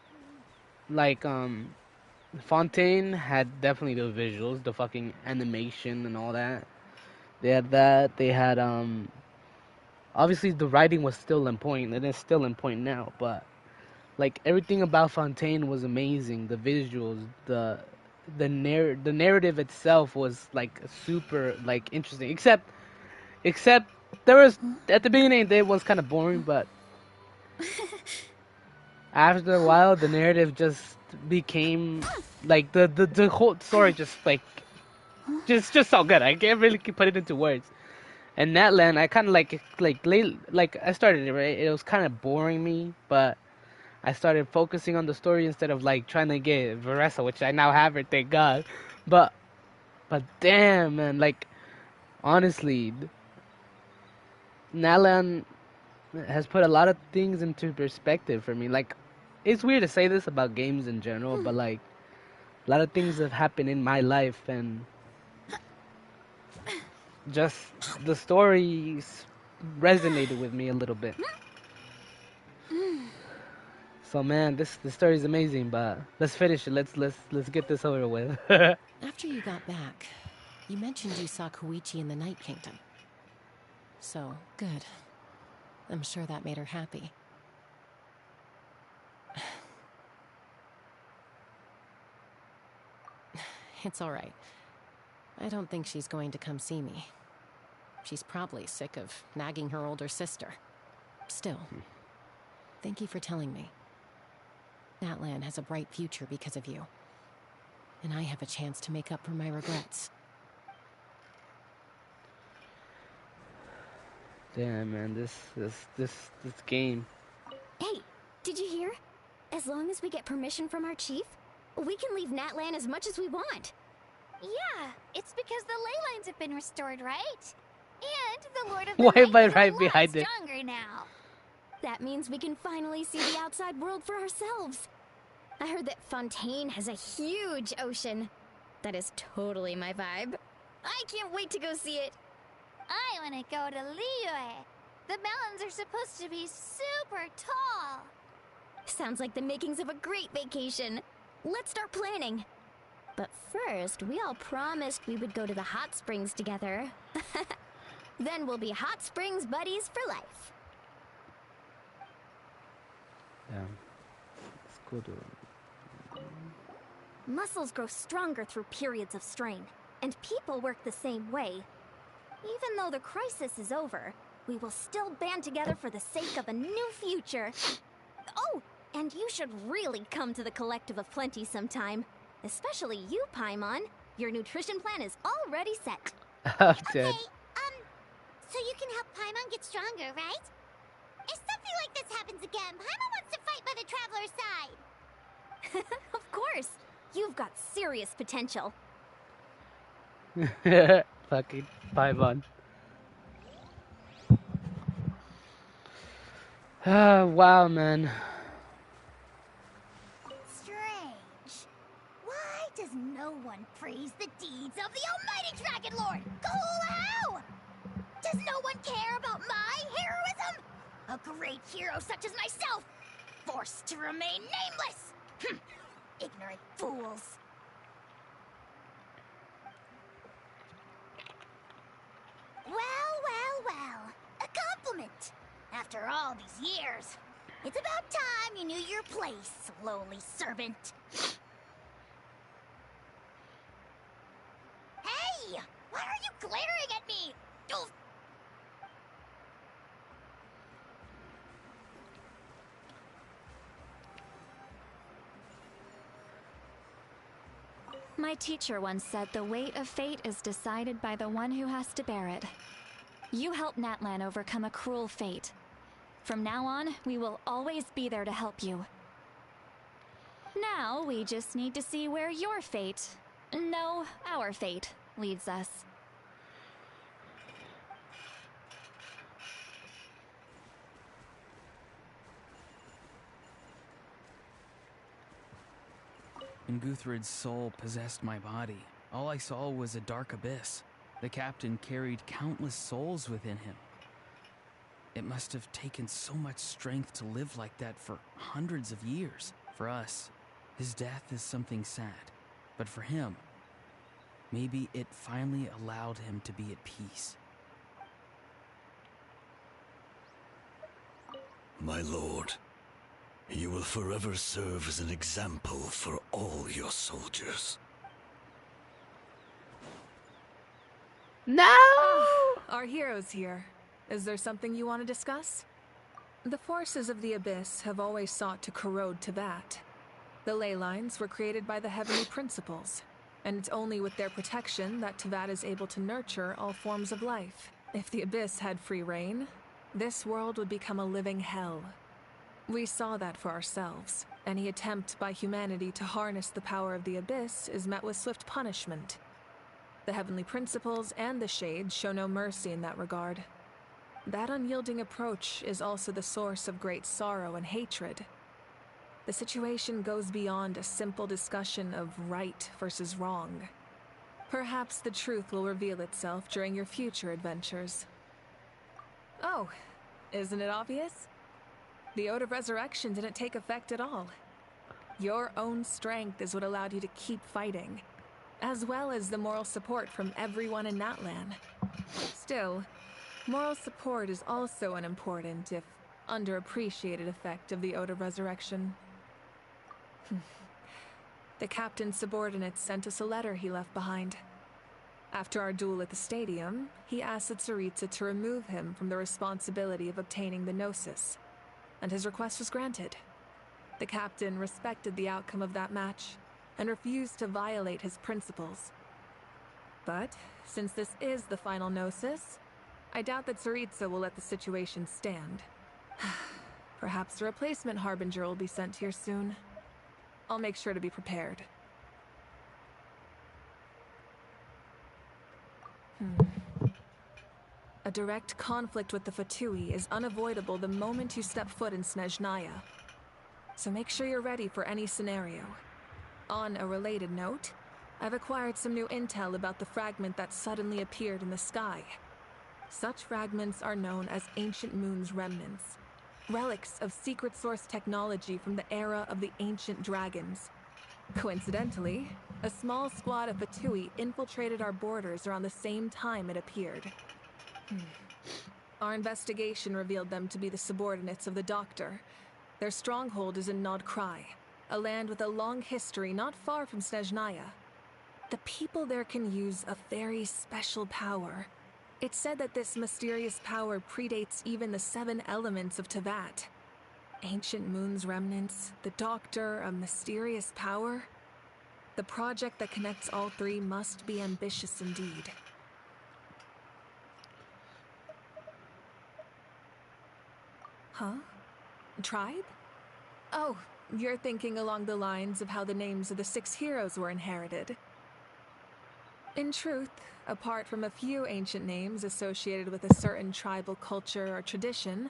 Fontaine had definitely the visuals, the fucking animation and all that. They had that. They had obviously the writing was still in point, and it's still in point now. But like everything about Fontaine was amazing. The visuals, the narrative itself was like super like interesting. Except there was at the beginning it was kind of boring, but after a while the narrative just became like the whole story just so good. I can't really put it into words. And Natland, I kind of like I started it right. It was kind of boring me, but I started focusing on the story instead of like trying to get Varesa, which I now have her, thank God. But damn, man, like honestly, Natlan has put a lot of things into perspective for me. Like, it's weird to say this about games in general, but like a lot of things have happened in my life, and just the stories resonated with me a little bit. So man, this story is amazing, but let's finish it. Let's get this over with. After you got back, you mentioned you saw Koichi in the Night Kingdom. So, good. I'm sure that made her happy. It's all right. I don't think she's going to come see me. She's probably sick of nagging her older sister. Still, thank you for telling me. Natlan has a bright future because of you. And I have a chance to make up for my regrets. Damn, man, this game. Hey, did you hear? As long as we get permission from our chief, we can leave Natlan as much as we want. Yeah, it's because the ley lines have been restored, right? And the Lord of the Why Night am I is right a lot behind it? stronger now. That means we can finally see the outside world for ourselves. I heard that Fontaine has a huge ocean. That is totally my vibe. I can't wait to go see it. I want to go to Liyue. The mountains are supposed to be super tall. Sounds like the makings of a great vacation. Let's start planning. But first, we all promised we would go to the hot springs together. Then we'll be hot springs buddies for life. Yeah, it's cool to. Muscles grow stronger through periods of strain, and people work the same way. Even though the crisis is over, we will still band together for the sake of a new future. Oh, and you should really come to the Collective of Plenty sometime. Especially you, Paimon. Your nutrition plan is already set. I'm dead. So you can help Paimon get stronger, right? If something like this happens again, Paimon wants to fight by the Traveler's side. Of course. You've got serious potential. Fucking Paimon. Ah, wow, man. Strange. Why does no one praise the deeds of the Almighty Dragon Lord, Kahoolahau? Does no one care about my heroism? A great hero such as myself, forced to remain nameless. Ignorant fools. Well. A compliment. After all these years, it's about time you knew your place, lowly servant. Hey! Why are you glaring at me? Oof. My teacher once said the weight of fate is decided by the one who has to bear it. You helped Natlan overcome a cruel fate. From now on, we will always be there to help you. Now, we just need to see where your fate, no, our fate, leads us. When Guthred's soul possessed my body, all I saw was a dark abyss. The captain carried countless souls within him. It must have taken so much strength to live like that for hundreds of years. For us, His death is something sad, but for him, maybe it finally allowed him to be at peace. My lord, you will forever serve as an example for all your soldiers. No! Our hero's here. Is there something you want to discuss? The forces of the Abyss have always sought to corrode Teyvat. The ley lines were created by the Heavenly Principles, and it's only with their protection that Teyvat is able to nurture all forms of life. If the Abyss had free reign, this world would become a living hell. We saw that for ourselves. Any attempt by humanity to harness the power of the Abyss is met with swift punishment. The Heavenly Principles and the Shades show no mercy in that regard. That unyielding approach is also the source of great sorrow and hatred. The situation goes beyond a simple discussion of right versus wrong. Perhaps the truth will reveal itself during your future adventures. Oh, isn't it obvious? The Ode of Resurrection didn't take effect at all. Your own strength is what allowed you to keep fighting, as well as the moral support from everyone in Natlan. Still, moral support is also an important, if underappreciated, effect of the Ode of Resurrection. The captain's subordinates sent us a letter he left behind. After our duel at the stadium, he asked Tsaritsa to remove him from the responsibility of obtaining the Gnosis, and his request was granted. The captain respected the outcome of that match and refused to violate his principles. But since this is the final Gnosis, I doubt that Tsaritsa will let the situation stand. Perhaps a replacement Harbinger will be sent here soon. I'll make sure to be prepared. A direct conflict with the Fatui is unavoidable the moment you step foot in Snezhnaya. So make sure you're ready for any scenario. On a related note, I've acquired some new intel about the fragment that suddenly appeared in the sky. Such fragments are known as Ancient Moon's remnants, relics of secret source technology from the era of the ancient dragons. Coincidentally, a small squad of Fatui infiltrated our borders around the same time it appeared. Our investigation revealed them to be the subordinates of the Doctor. Their stronghold is in Nod Krai, a land with a long history not far from Snezhnaya. The people there can use a very special power. It's said that this mysterious power predates even the 7 elements of Teyvat. Ancient Moon's remnants, the Doctor, a mysterious power. The project that connects all three must be ambitious indeed. Huh? Tribe? Oh, you're thinking along the lines of how the names of the 6 heroes were inherited. In truth, apart from a few ancient names associated with a certain tribal culture or tradition,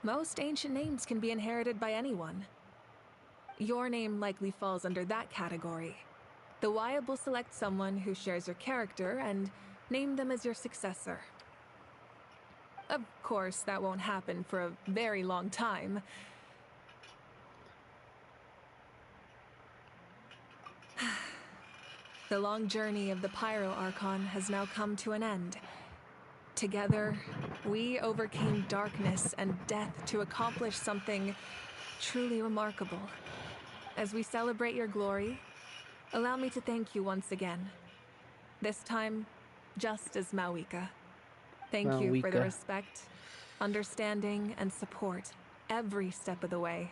most ancient names can be inherited by anyone. Your name likely falls under that category. The Wyab will select someone who shares your character and name them as your successor. Of course, that won't happen for a very long time. The long journey of the Pyro Archon has now come to an end. Together, we overcame darkness and death to accomplish something truly remarkable. As we celebrate your glory, allow me to thank you once again. This time, just as Mawika. Thank you for the respect, understanding, and support every step of the way.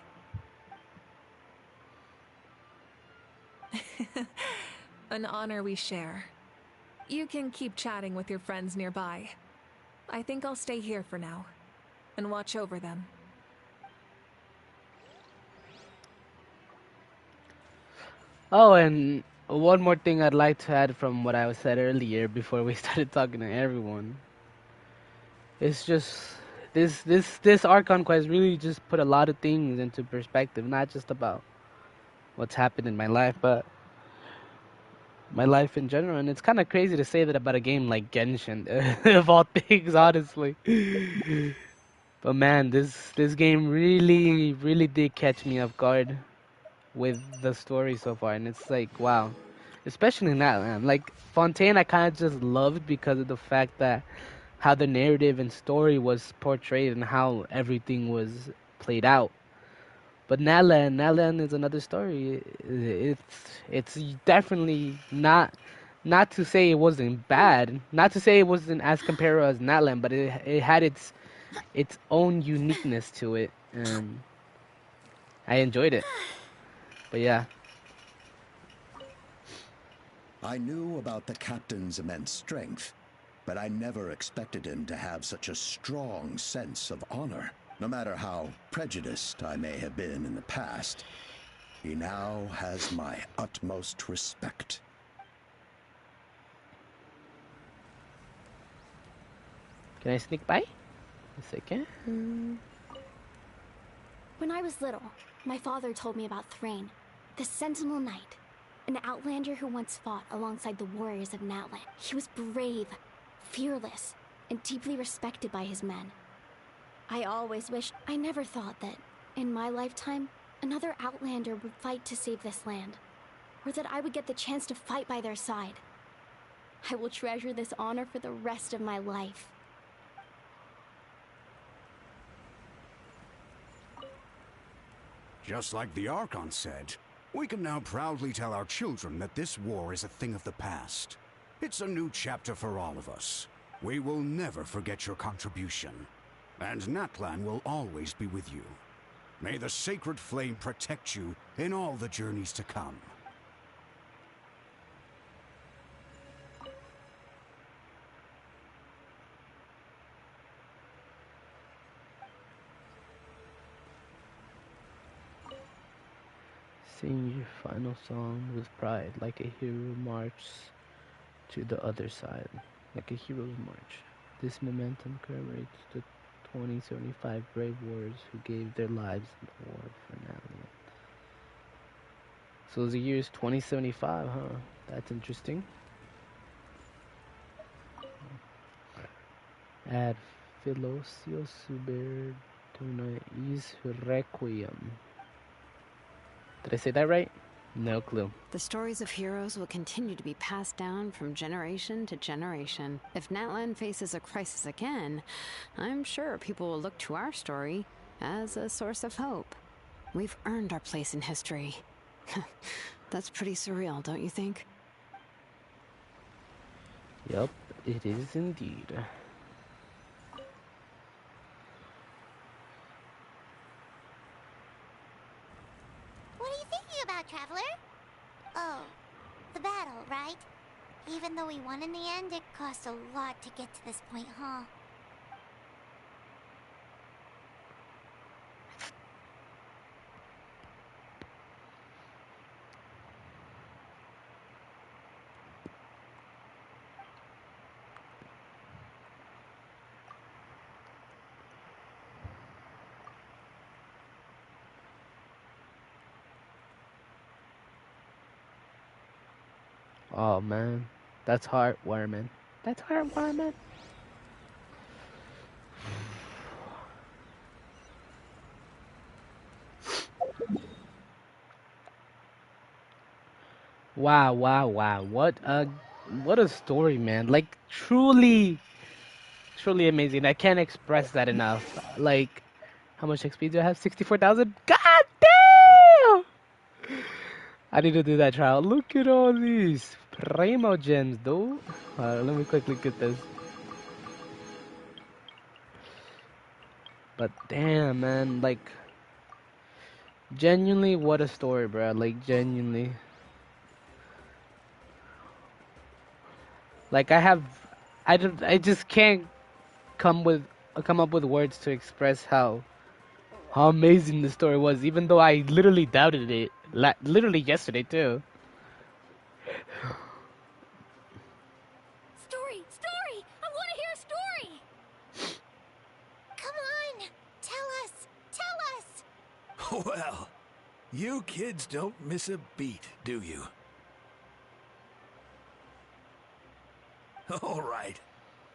An honor we share. You can keep chatting with your friends nearby. I think I'll stay here for now and watch over them. Oh, and one more thing I'd like to add from what I said earlier before we started talking to everyone. It's just this Archon quest really just put a lot of things into perspective, not just about what's happened in my life, but my life in general. And it's kind of crazy to say that about a game like Genshin, of all things, honestly. But man, this game really did catch me off guard. with the story so far, and it's like wow, especially in that land. Like Fontaine, I kind of just loved because of the fact that how the narrative and story was portrayed and how everything was played out. But Natlan is another story. It's definitely not to say it wasn't bad, not to say it wasn't as comparable as Natlan, but it had its own uniqueness to it, and I enjoyed it. But yeah. I knew about the captain's immense strength, but I never expected him to have such a strong sense of honor. No matter how prejudiced I may have been in the past, he now has my utmost respect. Can I sneak by? A second. When I was little, my father told me about Thrain, the Sentinel Knight, an outlander who once fought alongside the warriors of Natlan. He was brave, fearless, and deeply respected by his men. I always wished, I never thought that, in my lifetime, another outlander would fight to save this land, or that I would get the chance to fight by their side. I will treasure this honor for the rest of my life. Just like the Archon said, we can now proudly tell our children that this war is a thing of the past. It's a new chapter for all of us. We will never forget your contribution. And Natlan will always be with you. May the sacred flame protect you in all the journeys to come. Sing your final song with pride, like a hero marches to the other side, like a hero's march. This momentum commemorates the 2075 brave warriors who gave their lives in the war for Natlan. So the year is 2075, huh? That's interesting. Ad Philosio Suber Donais Requiem. Did I say that right? No clue. The stories of heroes will continue to be passed down from generation to generation. If Natlan faces a crisis again, I'm sure people will look to our story as a source of hope. We've earned our place in history. That's pretty surreal, don't you think? Yup, it is indeed. What are you thinking about, Traveler? Oh, the battle, right? Even though we won in the end, it cost a lot to get to this point, huh? Oh man, that's heartwarming. That's heartwarming. Wow, wow, wow. What a story, man. Like truly amazing. I can't express that enough. Like how much XP do I have? 64,000? God damn! I need to do that trial. Look at all these primo gems, dude. Let me quickly get this. But damn, man, like genuinely, what a story, bro. Like genuinely. Like I just can't come up with words to express how amazing the story was. Even though I literally doubted it, literally yesterday too. Story! Story! I want to hear a story! Come on! Tell us! Tell us! Well, you kids don't miss a beat, do you? All right.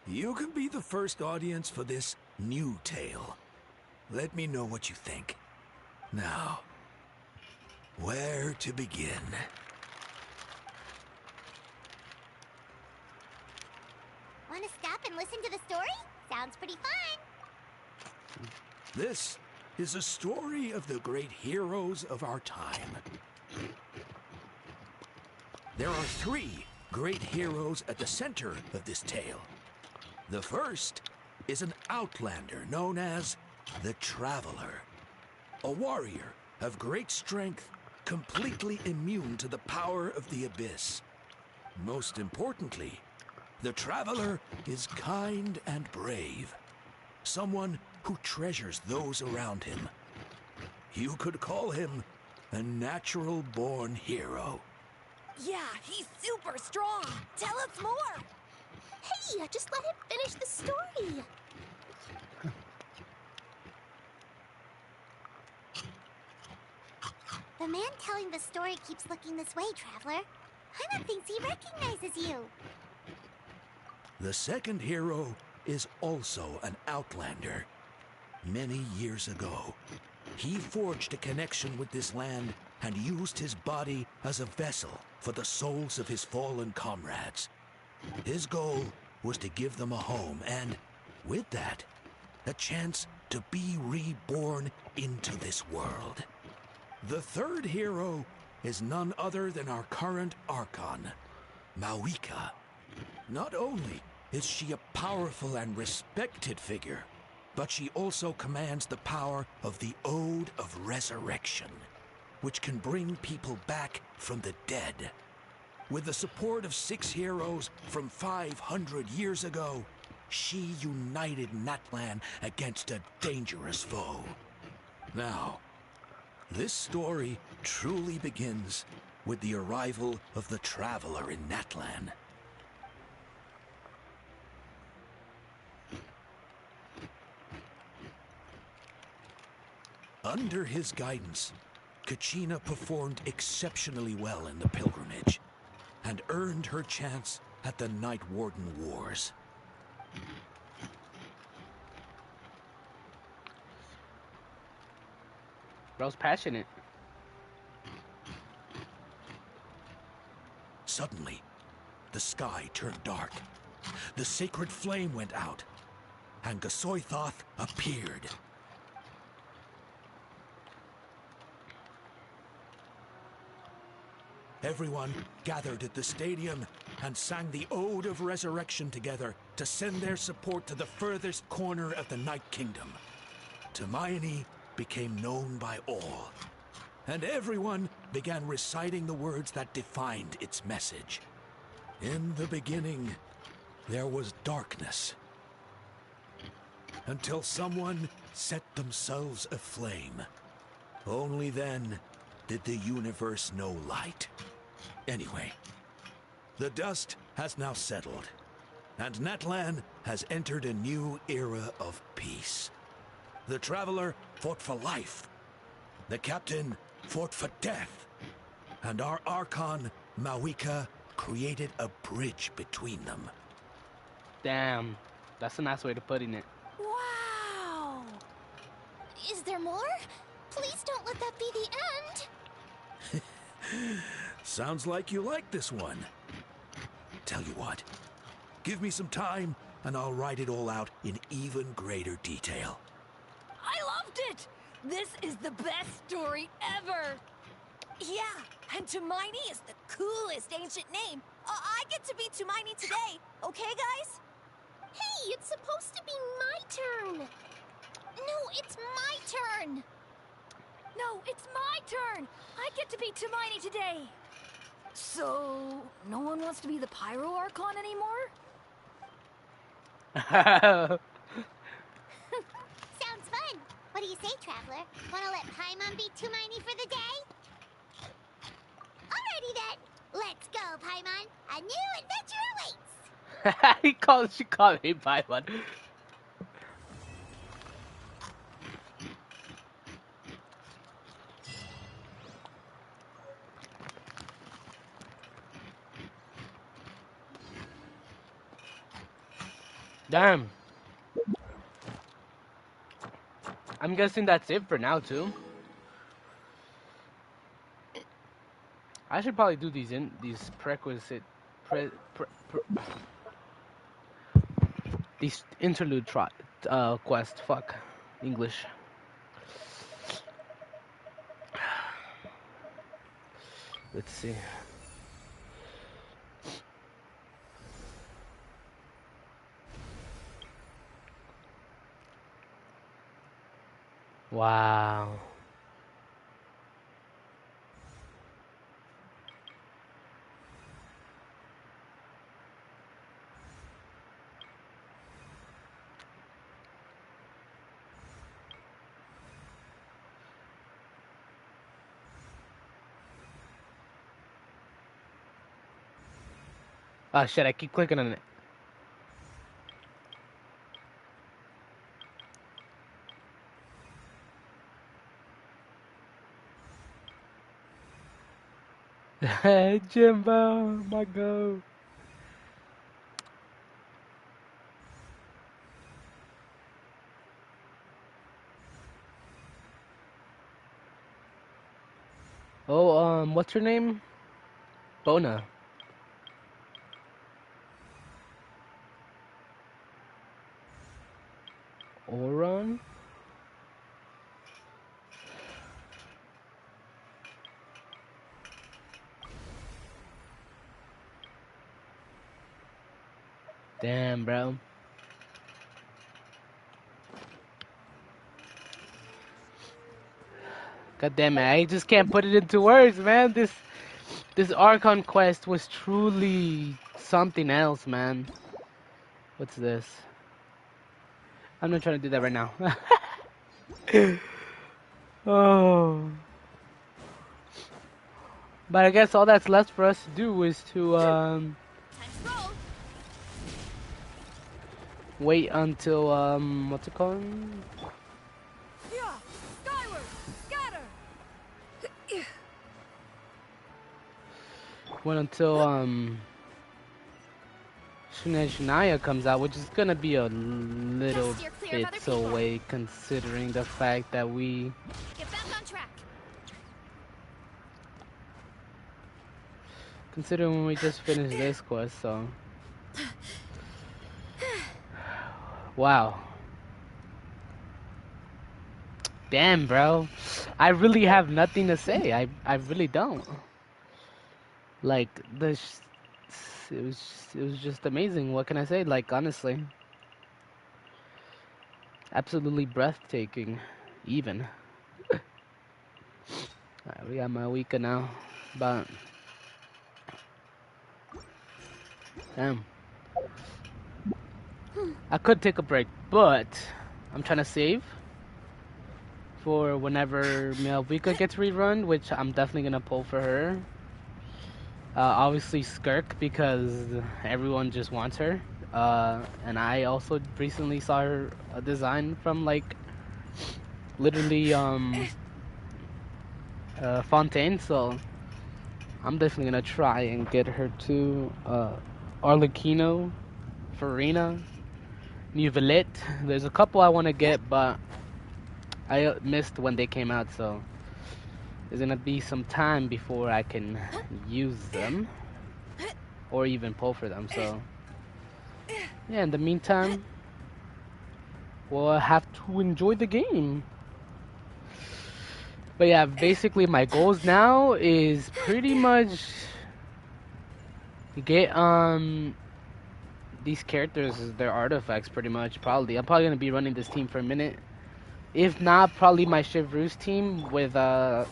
You can be the first audience for this new tale. Let me know what you think. Now, Where to begin? Want to stop and listen to the story? Sounds pretty fun. This is a story of the great heroes of our time. There are 3 great heroes at the center of this tale. The first is an outlander known as the Traveler, a warrior of great strength, completely immune to the power of the abyss. Most importantly, the Traveler is kind and brave, someone who treasures those around him. You could call him a natural-born hero. Yeah, he's super strong. Tell us more. Hey, just let him finish the story. The man telling the story keeps looking this way, Traveler. Paimon thinks he recognizes you. The second hero is also an outlander. Many years ago, he forged a connection with this land and used his body as a vessel for the souls of his fallen comrades. His goal was to give them a home and, with that, a chance to be reborn into this world. The third hero is none other than our current Archon, Mawika. Not only is she a powerful and respected figure, but she also commands the power of the Ode of Resurrection, which can bring people back from the dead. With the support of 6 heroes from 500 years ago, she united Natlan against a dangerous foe. Now, this story truly begins with the arrival of the Traveler in Natlan. Under his guidance, Kachina performed exceptionally well in the pilgrimage and earned her chance at the Night Warden Wars. Bro's passionate. Suddenly, the sky turned dark. The sacred flame went out, and Gasoithoth appeared. Everyone gathered at the stadium and sang the Ode of Resurrection together to send their support to the furthest corner of the Night Kingdom. Hermione became known by all, and everyone began reciting the words that defined its message. In the beginning, there was darkness, until someone set themselves aflame. Only then did the universe know light. Anyway, the dust has now settled, and Natlan has entered a new era of peace. The Traveler fought for life, the Captain fought for death, and our Archon, Mawika, created a bridge between them. Damn, that's a nice way of putting it. Wow! Is there more? Please don't let that be the end. Sounds like you like this one. Tell you what, give me some time and I'll write it all out in even greater detail. I loved it! This is the best story ever! Yeah, and Tumaini is the coolest ancient name. I get to be Tumaini today, okay, guys? Hey, it's supposed to be my turn. No, it's my turn. No, it's my turn! I get to be Tumaini today! So, no one wants to be the Pyro Archon anymore? Sounds fun. What do you say, Traveler? Wanna let Paimon be Tumaini for the day? Alrighty then. Let's go, Paimon. A new adventure awaits. She called me by one. Damn. I'm guessing that's it for now, too. I should probably do these prerequisite, these interlude quest. Fuck, English. Let's see. Wow. Oh shit, I keep clicking on it. Hey Jimbo, my go. Oh, what's her name? Bona. Oron? Damn, bro. God damn it, I just can't put it into words, man. This Archon quest was truly something else, man. What's this? I'm not trying to do that right now. Oh. But I guess all that's left for us to do is to wait until what's it called? Skyward, scatter. Wait until Shania comes out, which is gonna be a little bit away considering the fact that we Get back on track. considering we just finished this quest, so wow. Damn, bro. I really have nothing to say. I really don't. Like it was just amazing. What can I say? Like honestly, absolutely breathtaking. Even. Alright, we got Maika now, but damn. I could take a break, but I'm trying to save for whenever Maika gets rerun, which I'm definitely gonna pull for her. Obviously Skirk because everyone just wants her. And I also recently saw her design from like literally Fontaine, so I'm definitely gonna try and get her to Arlecchino, Farina, Neuvillette. There's a couple I want to get, but I missed when they came out, so there's gonna be some time before I can use them or even pull for them. So yeah, in the meantime, we'll have to enjoy the game. But yeah, basically my goals now is pretty much get these characters their artifacts pretty much. Probably I'm probably gonna be running this team for a minute. If not, probably my Chevreuse team with Varessa.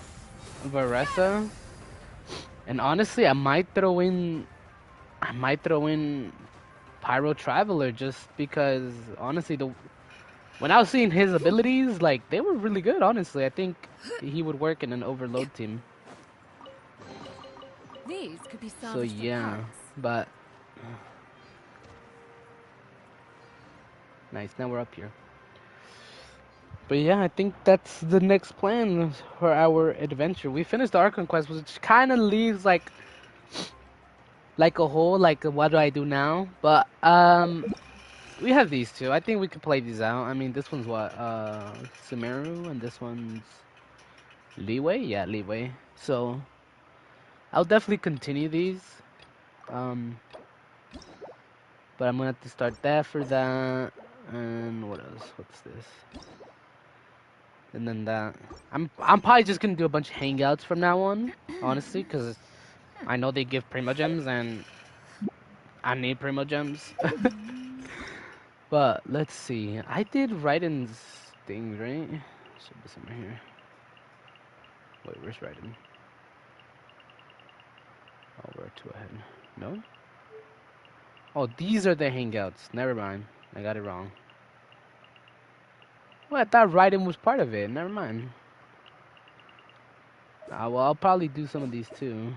And honestly, I might throw in Pyro Traveler just because honestly when I was seeing his abilities, like they were really good, honestly. I think he would work in an overload team. These could be So salvaged for yeah, parts. but nice, now we're up here. But yeah, I think that's the next plan for our adventure. We finished the Archon quest, which kind of leaves like a hole, like what do I do now? But we have these two. I think we can play these out. I mean, this one's what Sumeru, and this one's Leeway. Yeah, Leeway. So I'll definitely continue these. But I'm gonna have to start that for that. And what else? What's this? And then that. I'm probably just gonna do a bunch of hangouts from now on, honestly, because I know they give Primo Gems and I need Primo Gems. But let's see. I did Raiden's thing, right? Should be somewhere here. Wait, where's Raiden? Oh, we're 2 ahead. No? Oh, these are the hangouts. Never mind. I got it wrong. Well, I thought Raiden was part of it. Never mind. Well, I'll probably do some of these too.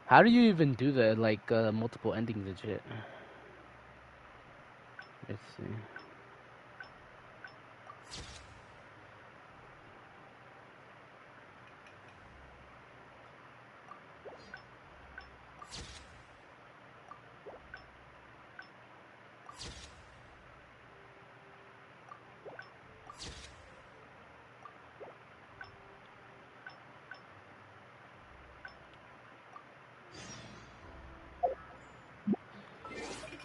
How do you even do that? Like, multiple endings and shit. Let's see.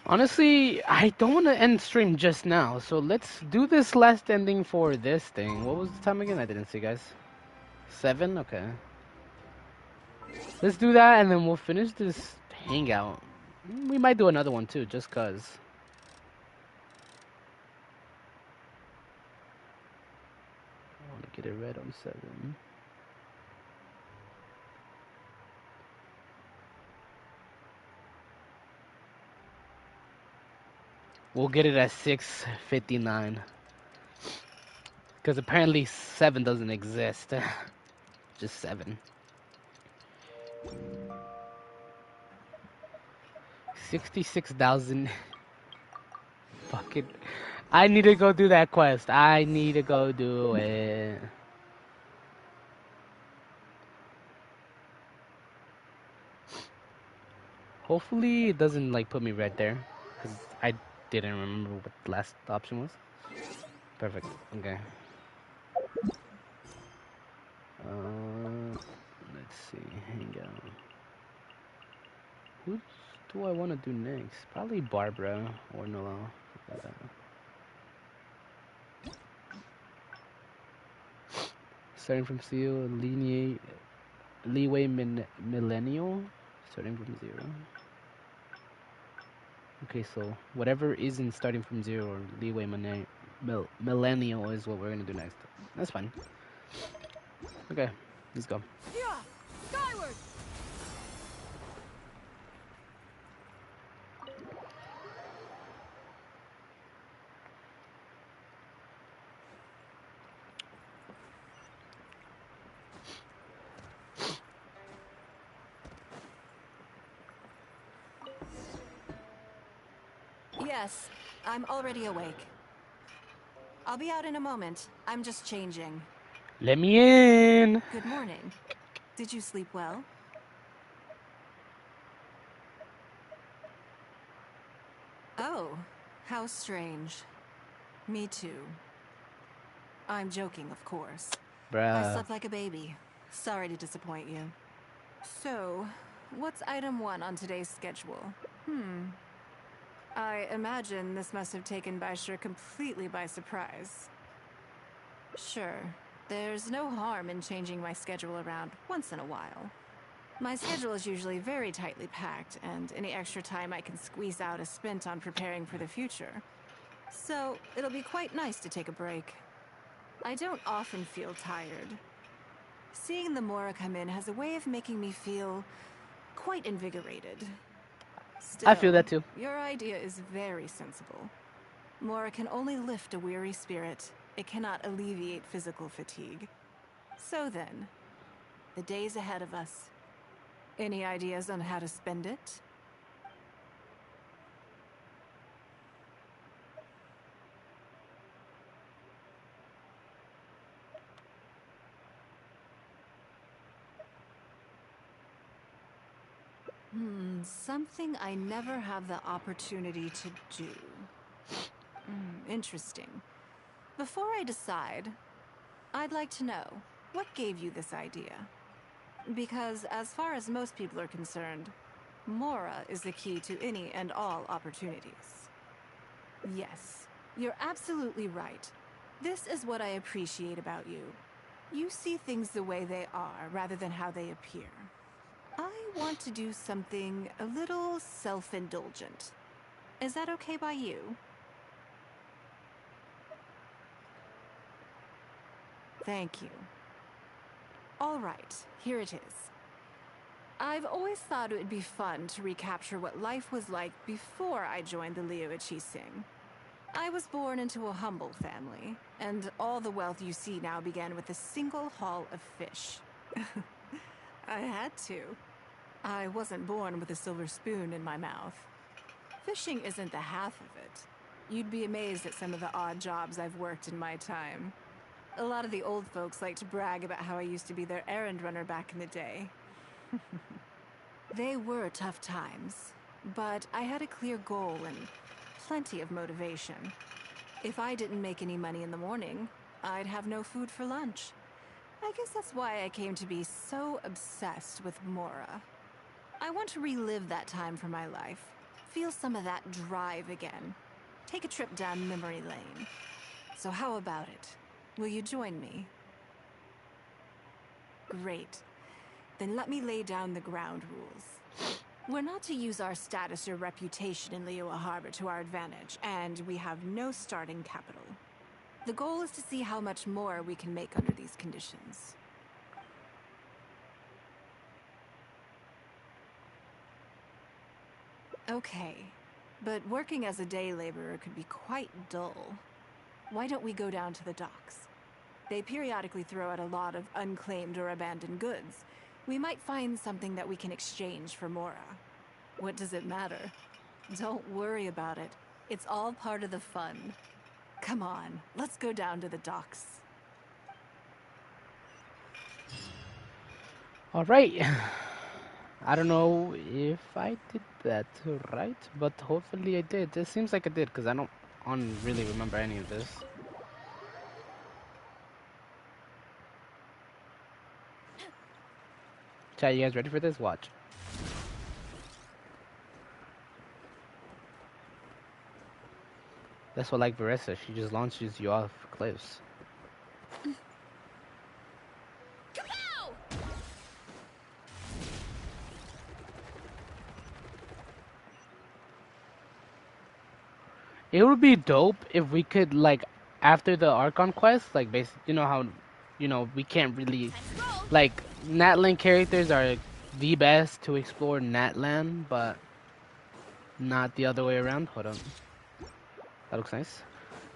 Honestly, I don't want to end stream just now, so let's do this last ending for this thing. What was the time again? I didn't see, guys. 7? Okay. Let's do that, and then we'll finish this hangout. We might do another one, too, just cause. I want to get it red on 7. We'll get it at 6:59. Because apparently 7 doesn't exist. Just 7. 66,000. Fucking. I need to go do that quest. I need to go do it. Hopefully it doesn't like put me right there. Because I didn't remember what the last option was. Perfect. Okay. Let's see. Hang on. Who do I want to do next? Probably Barbara or Noel. Like that. Starting from 0, leeway millennial. Starting from 0. Okay, so whatever isn't starting from 0 or leeway millennial is what we're gonna do next. That's fine. Okay, let's go. Yeah, skyward. Yes, I'm already awake. I'll be out in a moment. I'm just changing. Let me in. Good morning. Did you sleep well? Oh, how strange. Me too. I'm joking, of course. Bruh. I slept like a baby. Sorry to disappoint you. So, what's item 1 on today's schedule? I imagine this must have taken Baishur completely by surprise. Sure, there's no harm in changing my schedule around once in a while. My schedule is usually very tightly packed, and any extra time I can squeeze out is spent on preparing for the future. So, it'll be quite nice to take a break. I don't often feel tired. Seeing the Mora come in has a way of making me feel quite invigorated. Still, I feel that too. Your idea is very sensible. Mora can only lift a weary spirit. It cannot alleviate physical fatigue. So then, the days ahead of us. Any ideas on how to spend it? Something I never have the opportunity to do. Interesting. Before I decide, I'd like to know, what gave you this idea? Because as far as most people are concerned, Mora is the key to any and all opportunities. Yes, you're absolutely right. This is what I appreciate about you. You see things the way they are, rather than how they appear. I want to do something a little self-indulgent. Is that okay by you? Thank you. All right, here it is. I've always thought it would be fun to recapture what life was like before I joined the Liu Qixing. I was born into a humble family, and all the wealth you see now began with a single haul of fish. I had to. I wasn't born with a silver spoon in my mouth. Fishing isn't the half of it. You'd be amazed at some of the odd jobs I've worked in my time. A lot of the old folks like to brag about how I used to be their errand runner back in the day. They were tough times, but I had a clear goal and plenty of motivation. If I didn't make any money in the morning, I'd have no food for lunch. I guess that's why I came to be so obsessed with Mora. I want to relive that time for my life, feel some of that drive again, take a trip down memory lane. So how about it? Will you join me? Great. Then let me lay down the ground rules. We're not to use our status or reputation in Liyue Harbor to our advantage, and we have no starting capital. The goal is to see how much more we can make under these conditions. Okay, but working as a day laborer could be quite dull. Why don't we go down to the docks? They periodically throw out a lot of unclaimed or abandoned goods. We might find something that we can exchange for Mora. What does it matter? Don't worry about it. It's all part of the fun. Come on, let's go down to the docks. All right. I don't know if I did that right, but hopefully I did. It seems like I did, because I don't really remember any of this. Chat, you guys ready for this? Watch. That's what, like Veressa, she just launches you off cliffs. It would be dope if we could, like, after the Archon quest, like, basically, you know how, we can't really, like, Natlan characters are the best to explore Natlan, but not the other way around. Hold on. That looks nice.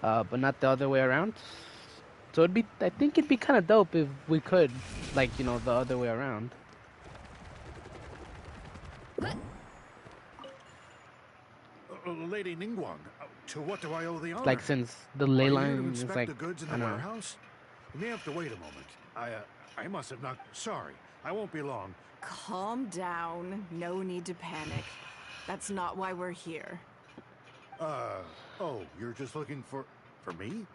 But not the other way around. So I think it'd be kind of dope if we could, like, the other way around. Lady Ningguang, to what do I owe the honor? Like, since the ley line is like, the goods in I the don't know. warehouse? You may have to wait a moment. I must have not. Sorry, I won't be long. Calm down. No need to panic. That's not why we're here. Oh, you're just looking for me?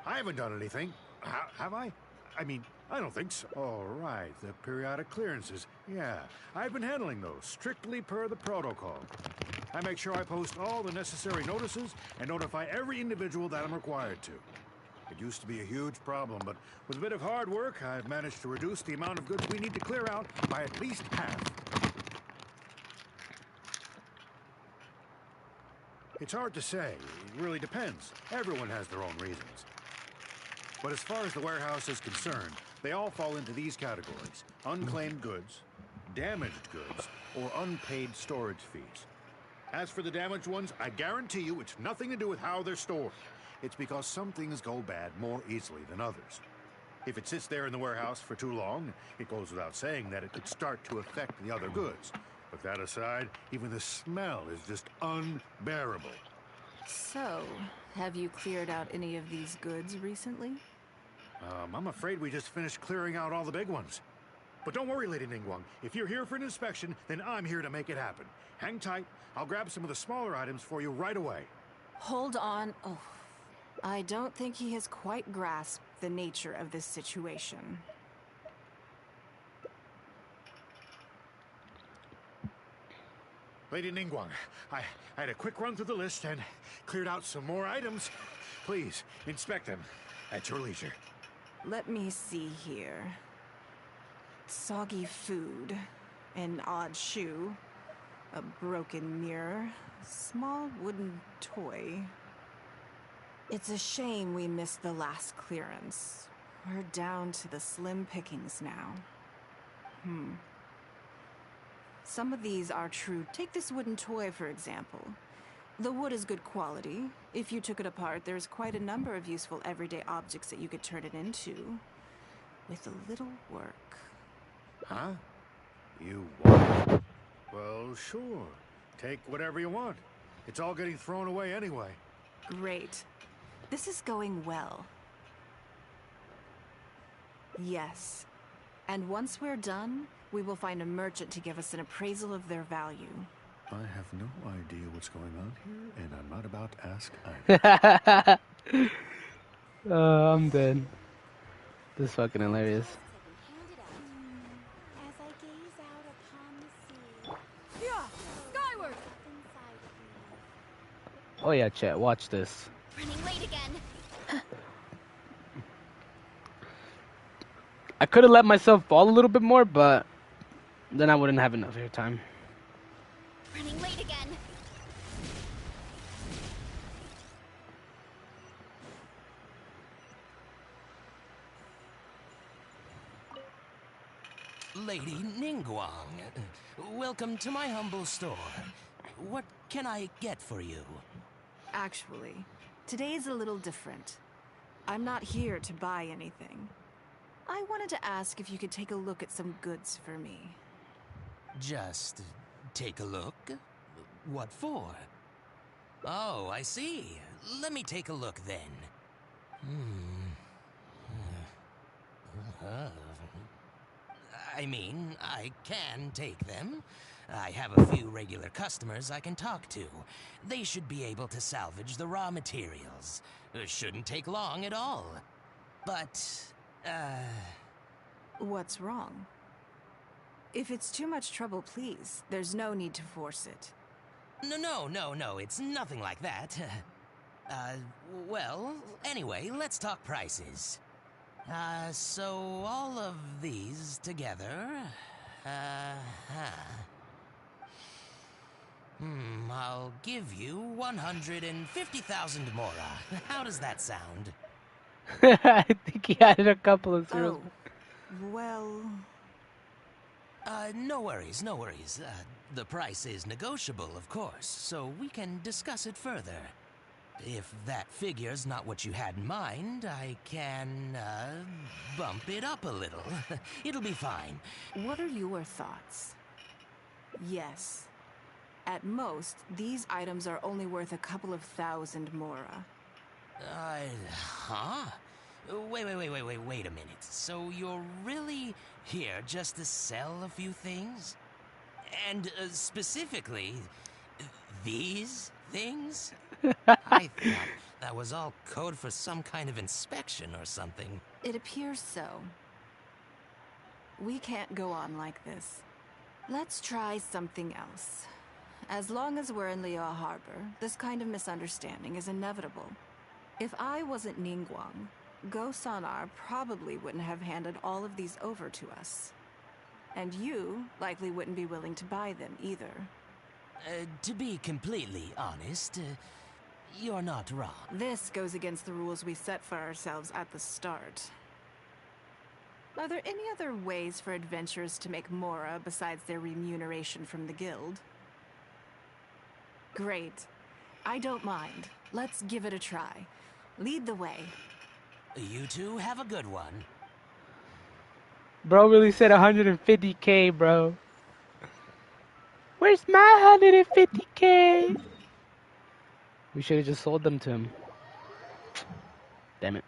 I haven't done anything. Have I? I mean, I don't think so. All right, the periodic clearances. Yeah, I've been handling those, strictly per the protocol. I make sure I post all the necessary notices and notify every individual that I'm required to. It used to be a huge problem, but with a bit of hard work, I've managed to reduce the amount of goods we need to clear out by at least half. It's hard to say. It really depends. Everyone has their own reasons. But as far as the warehouse is concerned, they all fall into these categories: unclaimed goods, damaged goods, or unpaid storage fees. As for the damaged ones, I guarantee you it's nothing to do with how they're stored. It's because some things go bad more easily than others. If it sits there in the warehouse for too long, it goes without saying that it could start to affect the other goods. But that aside, even the smell is just unbearable. So, have you cleared out any of these goods recently? I'm afraid we just finished clearing out all the big ones. But don't worry, Lady Ningguang. If you're here for an inspection, then I'm here to make it happen. Hang tight. I'll grab some of the smaller items for you right away. Hold on. Oh, I don't think he has quite grasped the nature of this situation. Lady Ningguang, I had a quick run through the list and cleared out some more items. Please, inspect them at your leisure. Let me see here. Soggy food, an odd shoe, a broken mirror, small wooden toy. It's a shame we missed the last clearance. We're down to the slim pickings now. Some of these are true. Take this wooden toy, for example. The wood is good quality. If you took it apart, there's quite a number of useful everyday objects that you could turn it into. With a little work. Huh? You want? Well, sure. Take whatever you want. It's all getting thrown away anyway. Great. This is going well. Yes. And once we're done, we will find a merchant to give us an appraisal of their value. I have no idea what's going on here, and I'm not about to ask either. I'm dead. This is fucking hilarious. As I gaze out upon the sea, Yeah, skyward! Oh yeah, chat, watch this. running late again. I could have let myself fall a little bit more, but then I wouldn't have enough airtime. Running late again. Lady Ningguang, welcome to my humble store. What can I get for you? Actually, today's a little different. I'm not here to buy anything. I wanted to ask if you could take a look at some goods for me. Just take a look? What for? Oh, I see. Let me take a look then. I mean, I can take them. I have a few regular customers I can talk to. They should be able to salvage the raw materials. It shouldn't take long at all. But, What's wrong? If it's too much trouble, please. There's no need to force it. No, it's nothing like that. Well, anyway, let's talk prices. So all of these together, I'll give you 150,000 mora. How does that sound? I think he added a couple of zeros. Well... No worries. The price is negotiable, of course, so we can discuss it further. If that figure's not what you had in mind, I can, bump it up a little. It'll be fine. What are your thoughts? Yes. At most, these items are only worth a couple of thousand mora. Huh? Wait a minute. So you're really here just to sell a few things? And, specifically, these things? I thought that was all code for some kind of inspection or something. It appears so. We can't go on like this. Let's try something else. As long as we're in Liyue Harbor, this kind of misunderstanding is inevitable. If I wasn't Ningguang, Go Sonar probably wouldn't have handed all of these over to us. And you likely wouldn't be willing to buy them either. To be completely honest, you're not wrong. This goes against the rules we set for ourselves at the start. Are there any other ways for adventurers to make mora besides their remuneration from the guild? Great. I don't mind. Let's give it a try. Lead the way. You two have a good one. Bro really said 150k, bro. Where's my 150k? We should have just sold them to him. Damn it.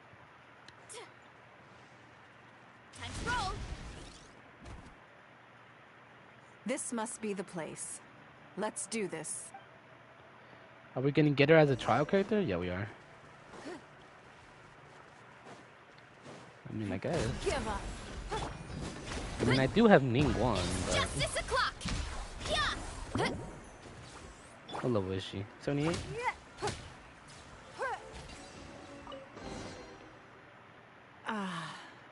Time to roll. This must be the place. Let's do this. Are we gonna get her as a trial character? Yeah, we are. I mean, I guess. Give up. I mean, I do have Ningguang, but... Justice o'clock. Yeah. How low is she? 78?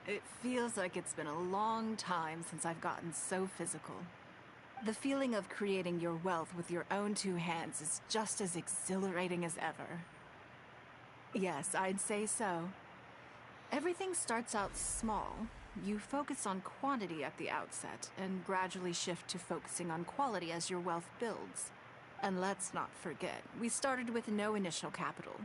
It feels like it's been a long time since I've gotten so physical. The feeling of creating your wealth with your own two hands is just as exhilarating as ever. Yes, I'd say so. Everything starts out small. You focus on quantity at the outset, and gradually shift to focusing on quality as your wealth builds. And let's not forget, we started with no initial capital.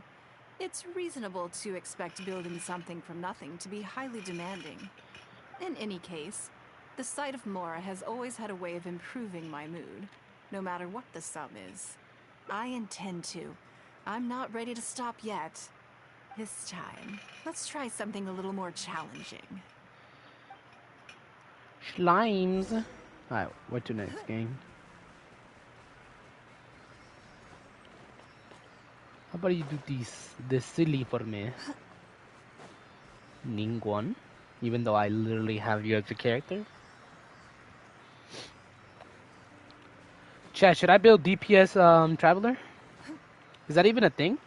It's reasonable to expect building something from nothing to be highly demanding. In any case, the sight of Mora has always had a way of improving my mood, no matter what the sum is. I intend to. I'm not ready to stop yet. This time, let's try something a little more challenging. Slimes. Alright, what to next game? How about you do this silly for me? Ningguang. Even though I literally have you as a character. Chat, should I build DPS Traveler? Is that even a thing?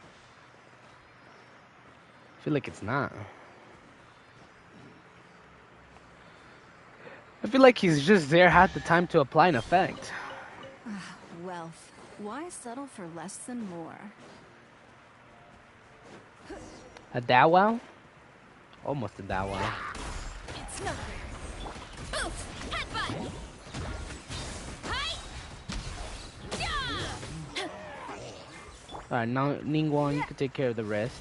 I feel like it's not. I feel like he's just there half the time to apply an effect. Wealth. Why settle for less than more? A Dawao? Almost a Dawao. It's no fair. Oof! Headbutt! Hi! Alright, now Ningguang, you can take care of the rest.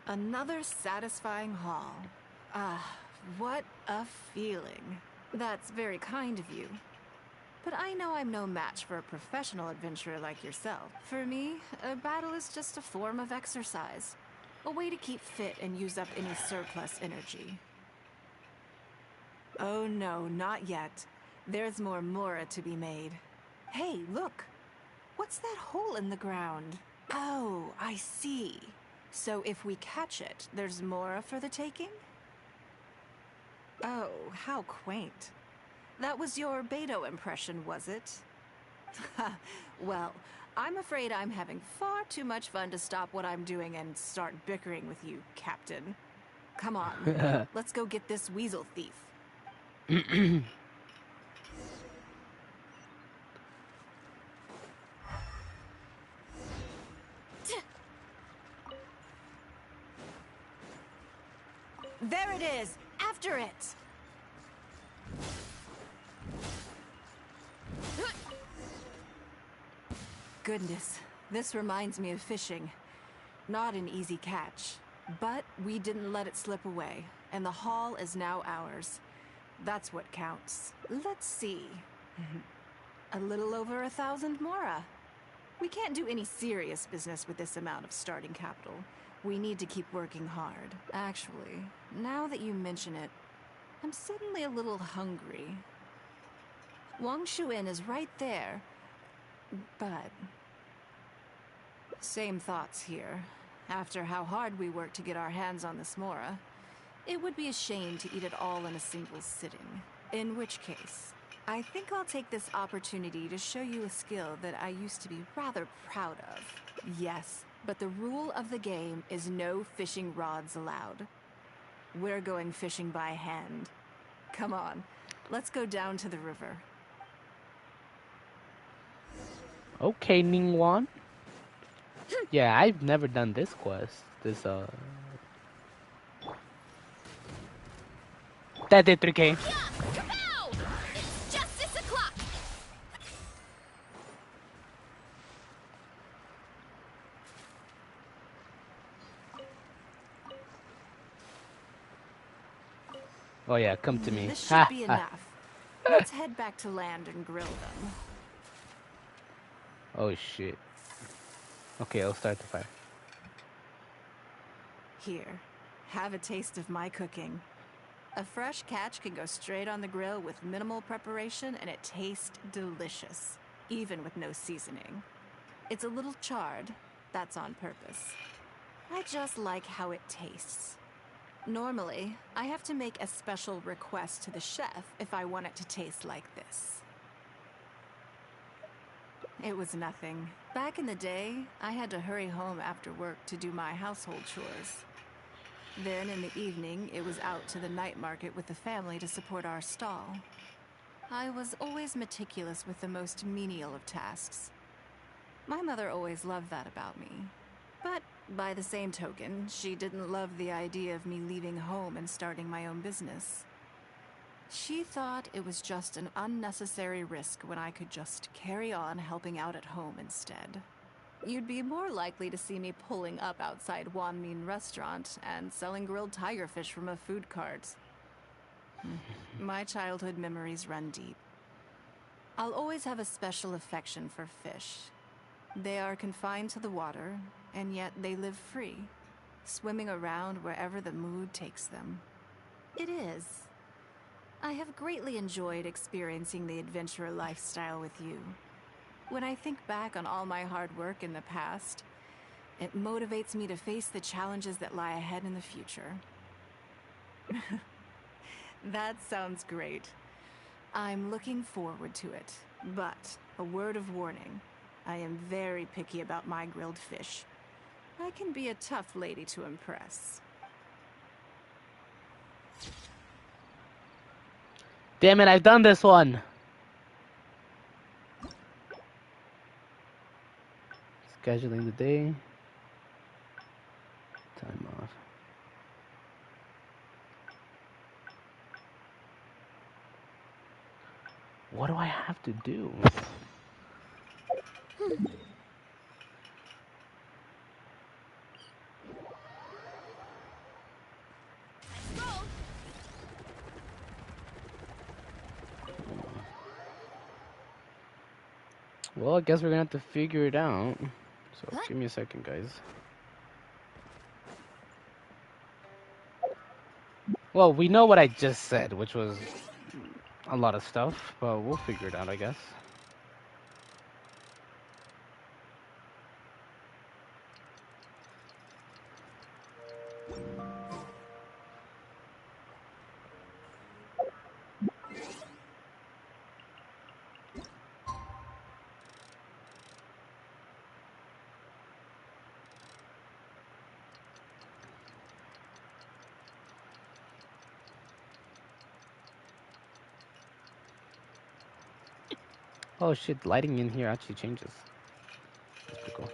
Another satisfying haul. What a feeling. That's very kind of you. But I know I'm no match for a professional adventurer like yourself. For me, a battle is just a form of exercise. A way to keep fit and use up any surplus energy. Oh no, not yet. There's more Mora to be made. Hey, look! What's that hole in the ground? Oh, I see. So if we catch it, there's Mora for the taking? Oh, how quaint. That was your Beto impression, was it? Well, I'm afraid I'm having far too much fun to stop what I'm doing and start bickering with you, Captain. Come on, let's go get this weasel thief. There it is! After it! Goodness, this reminds me of fishing. Not an easy catch. But we didn't let it slip away, and the haul is now ours. That's what counts. Let's see. A little over 1,000 Mora. We can't do any serious business with this amount of starting capital. We need to keep working hard. Actually, now that you mention it, I'm suddenly a little hungry. Wang Shuin is right there, but... Same thoughts here. After how hard we worked to get our hands on this Mora, it would be a shame to eat it all in a single sitting. In which case, I think I'll take this opportunity to show you a skill that I used to be rather proud of. Yes, but the rule of the game is no fishing rods allowed. We're going fishing by hand. Come on, let's go down to the river. Okay, Ningguang. Yeah, I've never done this quest. This, 33K. It's justice o'clock! Oh yeah, come to me. This should be enough. Let's head back to land and grill them. Oh shit. Okay, I'll start the fire. Here, have a taste of my cooking. A fresh catch can go straight on the grill with minimal preparation and it tastes delicious, even with no seasoning. It's a little charred, that's on purpose. I just like how it tastes. Normally, I have to make a special request to the chef if I want it to taste like this. It was nothing. Back in the day, I had to hurry home after work to do my household chores. Then in the evening, it was out to the night market with the family to support our stall. I was always meticulous with the most menial of tasks. My mother always loved that about me. But by the same token, she didn't love the idea of me leaving home and starting my own business. She thought it was just an unnecessary risk when I could just carry on helping out at home instead. You'd be more likely to see me pulling up outside Wanmin Restaurant and selling grilled tiger fish from a food cart. My childhood memories run deep. I'll always have a special affection for fish. They are confined to the water, and yet they live free, swimming around wherever the mood takes them. It is. I have greatly enjoyed experiencing the adventurer lifestyle with you. When I think back on all my hard work in the past, it motivates me to face the challenges that lie ahead in the future. That sounds great. I'm looking forward to it, but a word of warning. I am very picky about my grilled fish. I can be a tough lady to impress. Damn it, I've done this one. Scheduling the day. Time off. What do I have to do? Well, I guess we're gonna have to figure it out. So give me a second, guys. Well, we know what I just said, which was a lot of stuff, but we'll figure it out, I guess. Oh shit, lighting in here actually changes. That's pretty cool.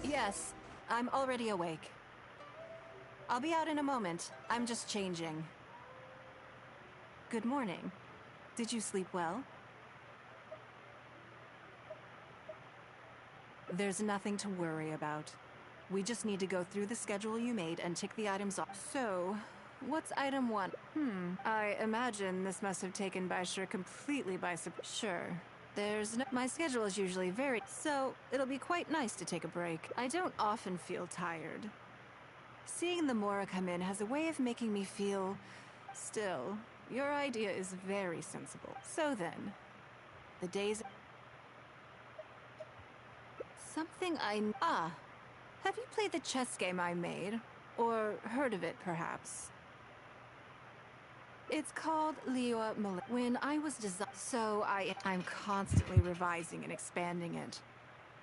Yes, I'm already awake. I'll be out in a moment. I'm just changing. Good morning. Did you sleep well? There's nothing to worry about. We just need to go through the schedule you made and tick the items off. So, what's item 1? I imagine this must have taken Baisher completely by surprise. Sure. My schedule is usually very, so it'll be quite nice to take a break. I don't often feel tired. Seeing the Mora come in has a way of making me feel... Still, your idea is very sensible. So then, the days... Something have you played the chess game I made? Or heard of it, perhaps? It's called Liua Mal. When I was I'm constantly revising and expanding it.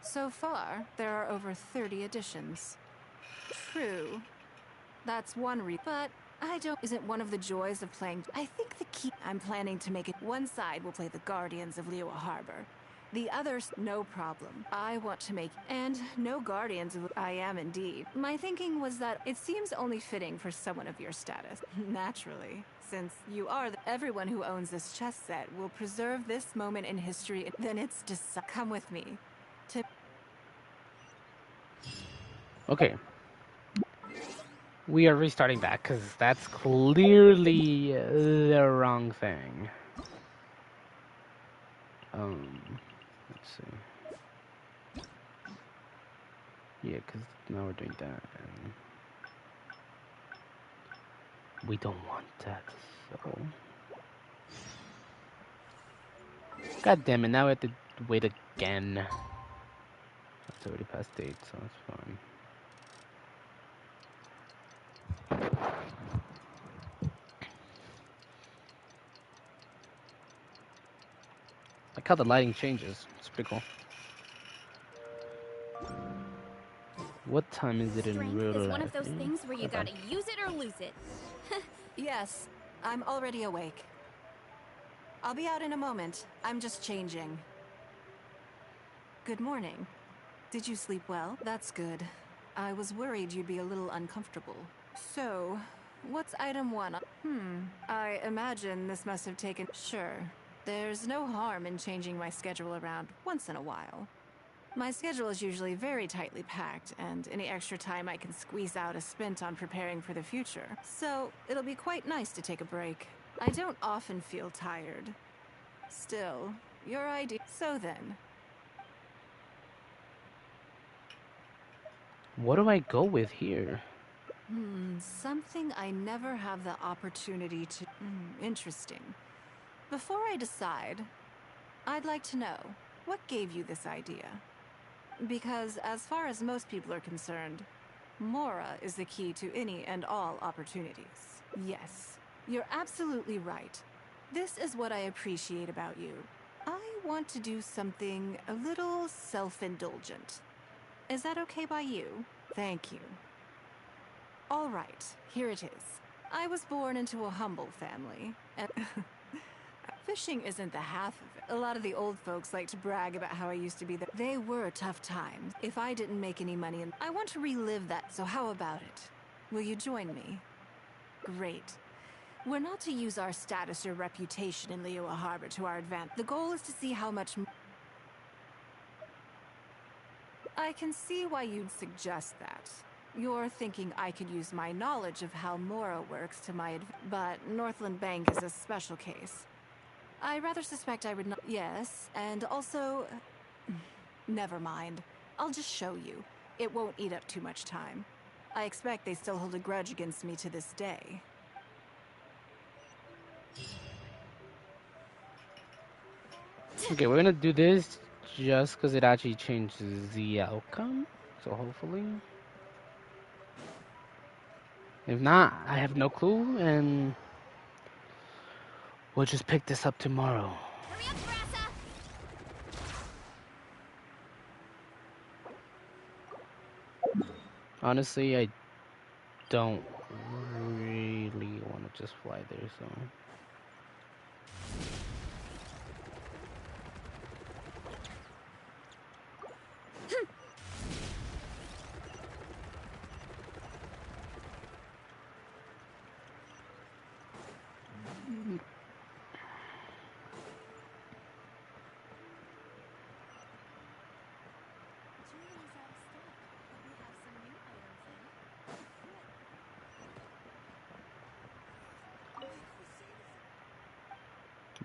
So far, there are over 30 editions. True. That's one but isn't one of the joys of playing. I think the key I'm planning to make it. One side will play the Guardians of Liua Harbor. The others, no problem. I want to make, and no Guardians of, I am indeed. My thinking was that it seems only fitting for someone of your status. Naturally, since you are everyone who owns this chess set will preserve this moment in history, then it's just, come with me. Okay. We are restarting that, because that's clearly the wrong thing. Let's see. Yeah, because now we're doing that. And we don't want that, so... God damn it, now we have to wait again. It's already past date, so it's fine. Like how the lighting changes. It's pretty cool. What time is it in Strength real is life? one of those things where you Okay. gotta use it or lose it. Yes, I'm already awake. I'll be out in a moment. I'm just changing. Good morning. Did you sleep well? That's good. I was worried you'd be a little uncomfortable. So, what's item 1? I imagine this must have taken... Sure. There's no harm in changing my schedule around once in a while. My schedule is usually very tightly packed, and any extra time I can squeeze out is spent on preparing for the future. So, it'll be quite nice to take a break. I don't often feel tired. Still, your idea... So then... What do I go with here? Something I never have the opportunity to... interesting. Before I decide, I'd like to know, what gave you this idea? Because as far as most people are concerned, Mora is the key to any and all opportunities. Yes, you're absolutely right. This is what I appreciate about you. I want to do something a little self-indulgent. Is that okay by you? Thank you. All right, here it is. I was born into a humble family, and fishing isn't the half of it. A lot of the old folks like to brag about how I used to be there. They were tough times. If I didn't make any money, and I want to relive that, so how about it? Will you join me? Great. We're not to use our status or reputation in Liyue Harbor to our advantage. The goal is to see how much... I can see why you'd suggest that. You're thinking I could use my knowledge of how Mora works to my but Northland Bank is a special case. I rather suspect I would not... Yes, and also... Never mind. I'll just show you. It won't eat up too much time. I expect they still hold a grudge against me to this day. Okay, we're gonna do this just because it actually changes the outcome. So hopefully. If not, I have no clue, and we'll just pick this up tomorrow. Hurry up, Brassa! Honestly, I don't really want to just fly there, so...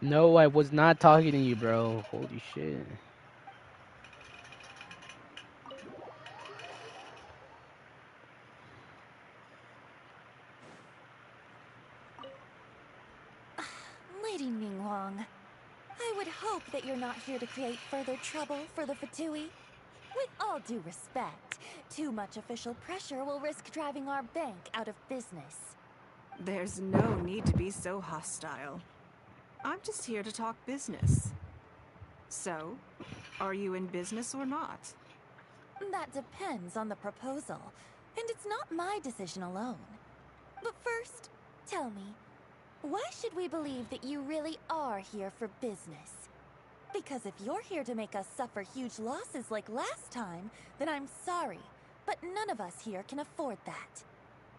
No, I was not talking to you, bro. Holy shit. Lady Ningguang, I would hope that you're not here to create further trouble for the Fatui. With all due respect, too much official pressure will risk driving our bank out of business. There's no need to be so hostile. I'm just here to talk business. So, are you in business or not? That depends on the proposal, and it's not my decision alone. But first, tell me, why should we believe that you really are here for business? Because if you're here to make us suffer huge losses like last time, then I'm sorry, but none of us here can afford that.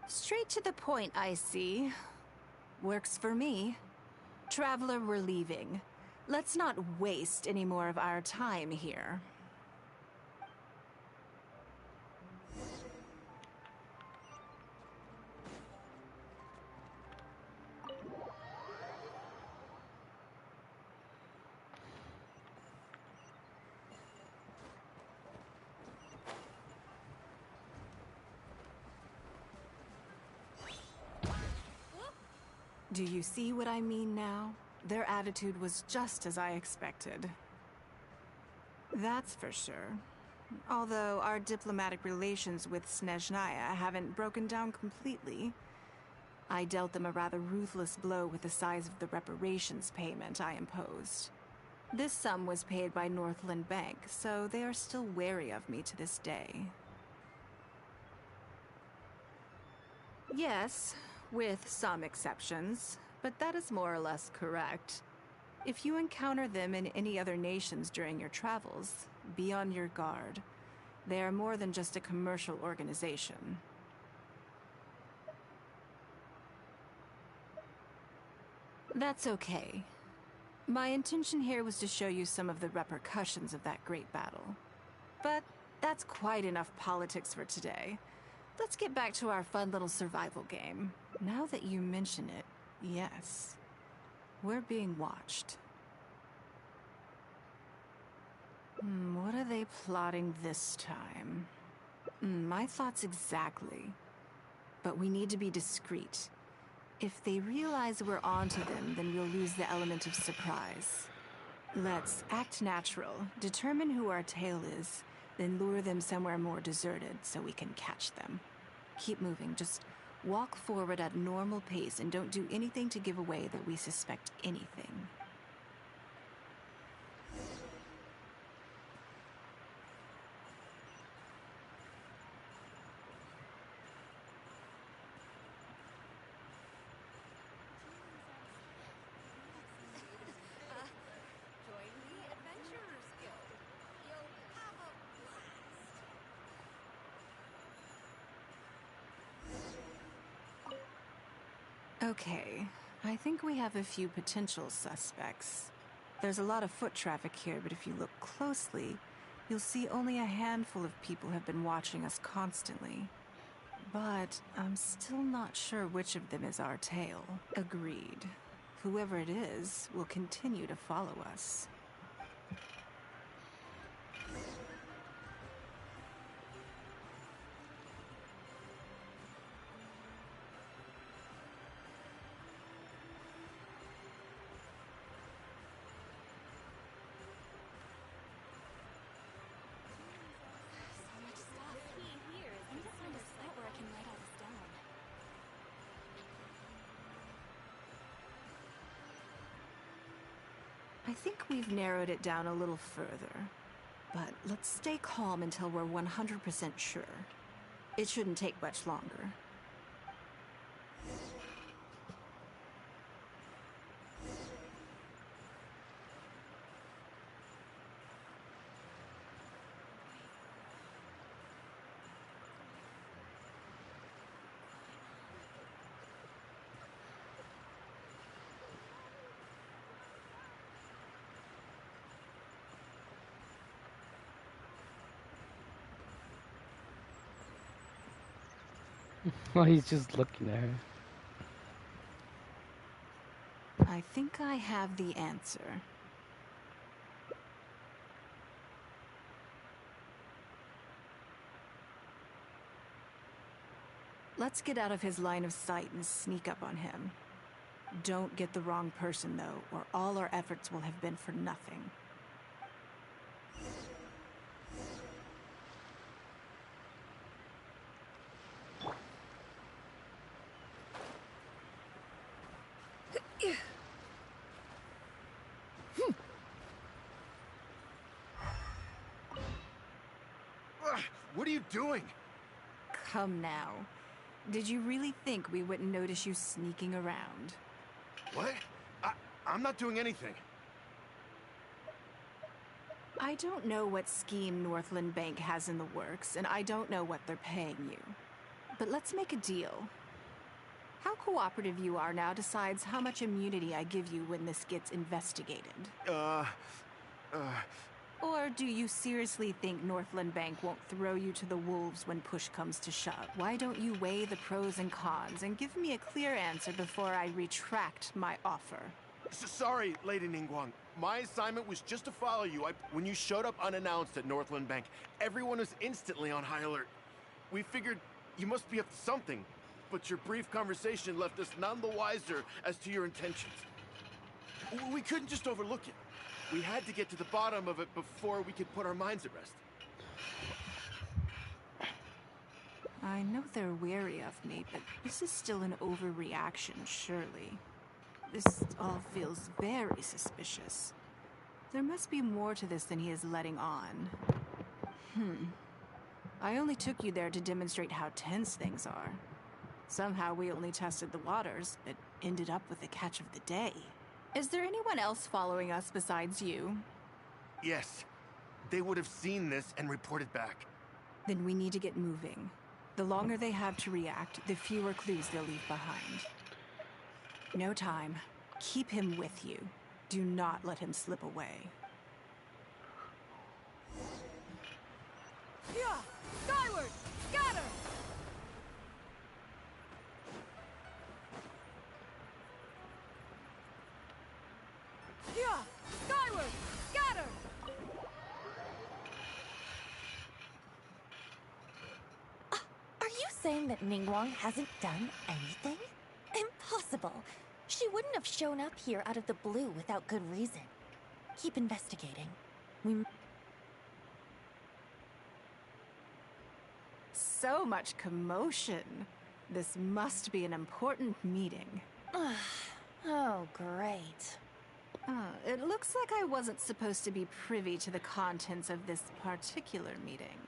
Straight to the point, I see. Works for me. Traveler, we're leaving. Let's not waste any more of our time here. Do you see what I mean now? Their attitude was just as I expected. That's for sure. Although our diplomatic relations with Snezhnaya haven't broken down completely. I dealt them a rather ruthless blow with the size of the reparations payment I imposed. This sum was paid by Northland Bank, so they are still wary of me to this day. Yes, with some exceptions, but that is more or less correct. If you encounter them in any other nations during your travels, be on your guard. They are more than just a commercial organization. That's okay. My intention here was to show you some of the repercussions of that great battle. But that's quite enough politics for today. Let's get back to our fun little survival game. Now that you mention it, yes. We're being watched. What are they plotting this time? My thoughts exactly. But we need to be discreet. If they realize we're onto them, then we'll lose the element of surprise. Let's act natural, determine who our tail is, then lure them somewhere more deserted so we can catch them. Keep moving, just walk forward at a normal pace and don't do anything to give away that we suspect anything. Okay, I think we have a few potential suspects. There's a lot of foot traffic here, but if you look closely, you'll see only a handful of people have been watching us constantly. But I'm still not sure which of them is our tail. Agreed. Whoever it is will continue to follow us. I think we've narrowed it down a little further, but let's stay calm until we're 100% sure. It shouldn't take much longer. Oh, he's just looking at her. I think I have the answer. Let's get out of his line of sight and sneak up on him. Don't get the wrong person, though, or all our efforts will have been for nothing. What are you doing? Come now. Did you really think we wouldn't notice you sneaking around? What? I'm not doing anything. I don't know what scheme Northland Bank has in the works, and I don't know what they're paying you. But let's make a deal. How cooperative you are now decides how much immunity I give you when this gets investigated. Or do you seriously think Northland Bank won't throw you to the wolves when push comes to shove? Why don't you weigh the pros and cons and give me a clear answer before I retract my offer? Sorry, Lady Ningguang. My assignment was just to follow you. When you showed up unannounced at Northland Bank, everyone was instantly on high alert. We figured you must be up to something. but your brief conversation left us none the wiser as to your intentions. We couldn't just overlook it. We had to get to the bottom of it before we could put our minds at rest. I know they're wary of me, but this is still an overreaction, surely. This all feels very suspicious. There must be more to this than he is letting on. I only took you there to demonstrate how tense things are. Somehow we only tested the waters, but ended up with the catch of the day. Is there anyone else following us besides you? Yes. They would have seen this and reported back. Then we need to get moving. The longer they have to react, the fewer clues they'll leave behind. No time. Keep him with you. Do not let him slip away. Yeah! Skyward! Scatter! Yeah! Skyward! Scatter! Are you saying that Ningguang hasn't done anything? Impossible. She wouldn't have shown up here out of the blue without good reason. Keep investigating. So much commotion. This must be an important meeting. Oh, great. It looks like I wasn't supposed to be privy to the contents of this particular meeting.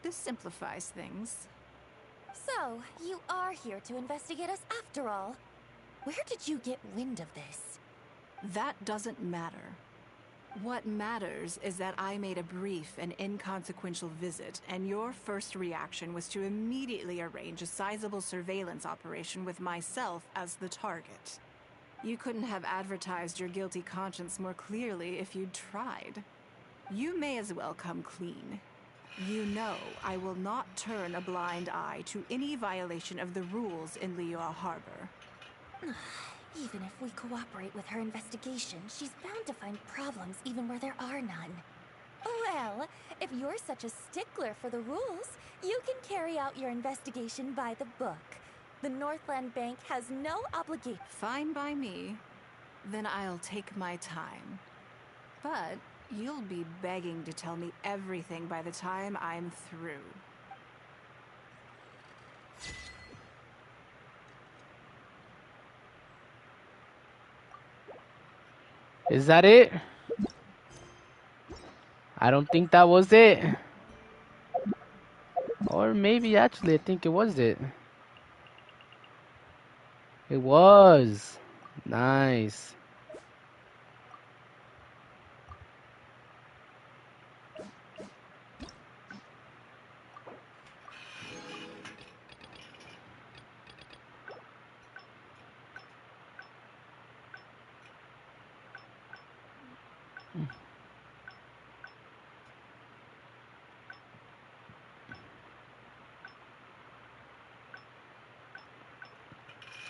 This simplifies things. So, you are here to investigate us after all. Where did you get wind of this? That doesn't matter. What matters is that I made a brief and inconsequential visit, and your first reaction was to immediately arrange a sizable surveillance operation with myself as the target. You couldn't have advertised your guilty conscience more clearly if you'd tried. You may as well come clean. You know I will not turn a blind eye to any violation of the rules in Liyue Harbor. Even if we cooperate with her investigation, she's bound to find problems even where there are none. Well, if you're such a stickler for the rules, you can carry out your investigation by the book. The Northland Bank has no obligation. Fine by me. Then I'll take my time. But you'll be begging to tell me everything by the time I'm through. Is that it? I don't think that was it. Or maybe actually I think it was it. It was. Nice.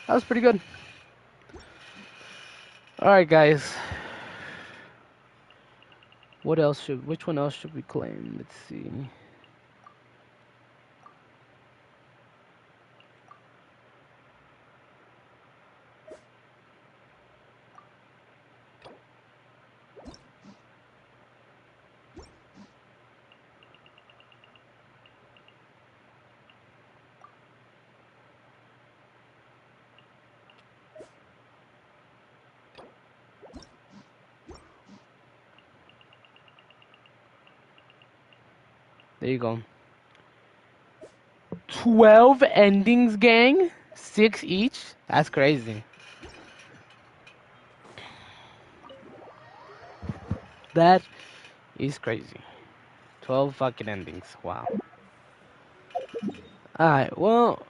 That was pretty good. Alright guys. Which one else should we claim? Let's see. There you go. 12 endings, gang? 6 each? That's crazy. That is crazy. 12 fucking endings. Wow. Alright, well.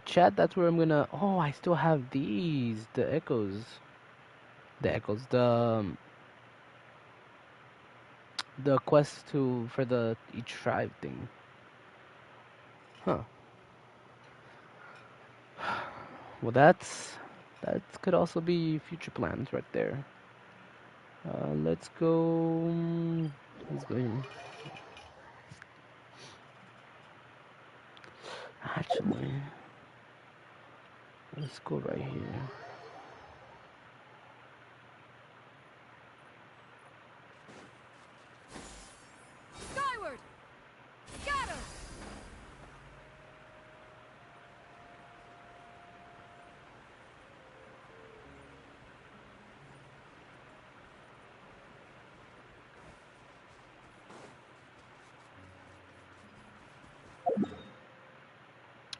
Chat, that's where I'm gonna. Oh, I still have these. The echoes. The quest for the each tribe thing. Huh. Well, that could also be future plans right there. Let's go here. actually. Let's go right here. Skyward! Scatter!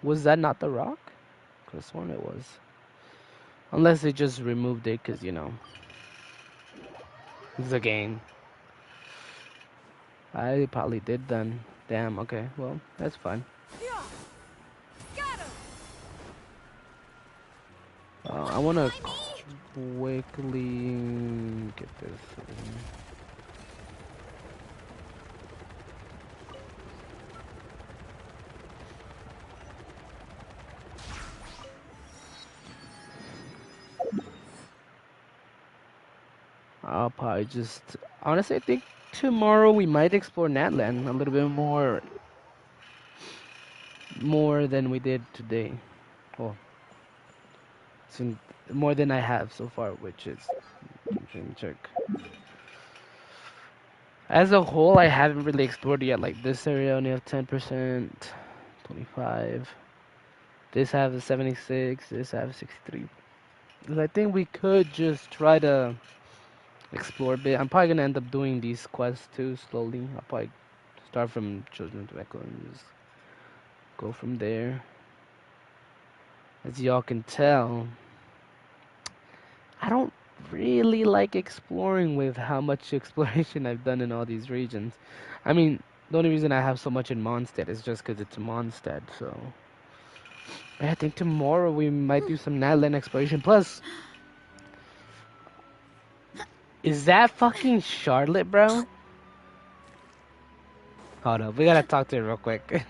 Was that not the rock? Could have sworn it was. Unless they just removed it, because, you know, it's a game. I probably did then. Damn, okay. Well, that's fine. I want to quickly get this. I'll probably just... Honestly, I think tomorrow we might explore Natlan a little bit more than we did today. Well, more than I have so far, which is... Let me check. As a whole, I haven't really explored yet. Like this area only have 10%, 25. This have a 76. This have 63. I think we could just try to explore a bit. I'm probably gonna end up doing these quests too slowly. I'll probably start from Children of Echo and just go from there. As y'all can tell, I don't really like exploring with how much exploration I've done in all these regions. I mean, the only reason I have so much in Mondstadt is just because it's Mondstadt, so... I think tomorrow we might do some Natlan exploration. Plus, is that fucking Charlotte, bro? Hold up, we gotta talk to her real quick.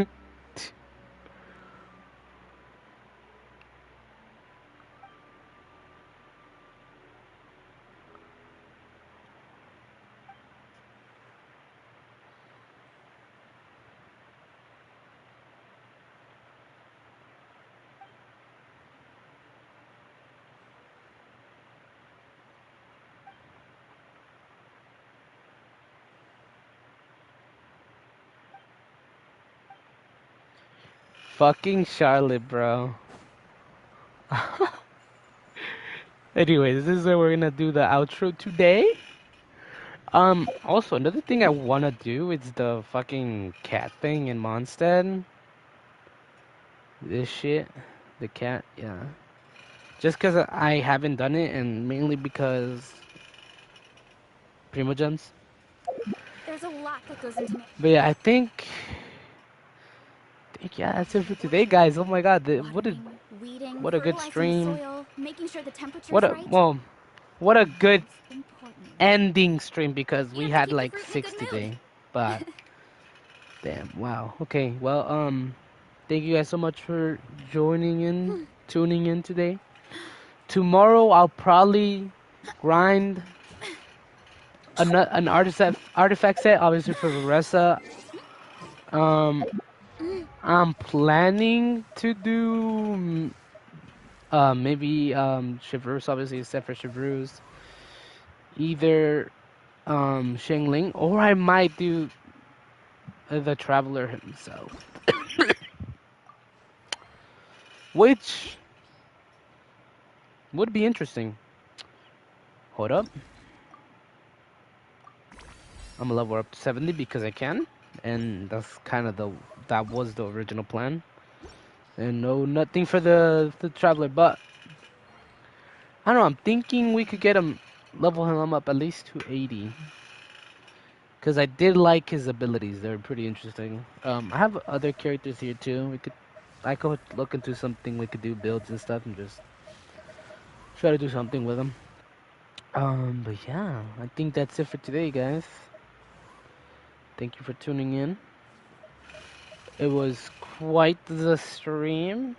Fucking Charlotte, bro. Anyways, this is where we're gonna do the outro today. Also, another thing I wanna do is the fucking cat thing in Mondstadt. This shit. The cat, yeah. Just because I haven't done it, and mainly because Primogems. There's a lot that goes into But yeah, I think yeah, that's it for today, guys. Oh my god, weeding, what a good fertilizing stream. the soil, making sure the temperature's What a right. what a good ending stream, because we had like 6 today. But damn, wow. Okay, well, thank you guys so much for tuning in today. Tomorrow I'll probably grind an artifact set, obviously for Ressa. I'm planning to do maybe Chevreuse, obviously except for Chevreuse. Either Shengling, or I might do the Traveler himself. Which would be interesting. Hold up. I'm gonna level up to 70 because I can, and that's kind of that was the original plan. And no, nothing for the Traveler, but I don't know. I'm thinking we could level him up at least to 80. Because I did like his abilities. They're pretty interesting. I have other characters here too. I could look into something we could do, builds and stuff, and just try to do something with them. But yeah, I think that's it for today, guys. Thank you for tuning in. It was quite the stream,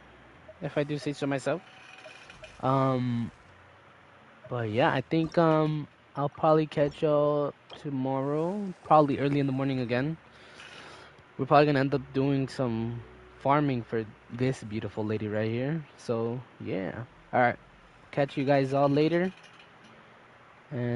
if I do say so myself. But yeah, I think I'll probably catch y'all tomorrow, probably early in the morning again. We're probably gonna end up doing some farming for this beautiful lady right here. So yeah. All right. Catch you guys all later. And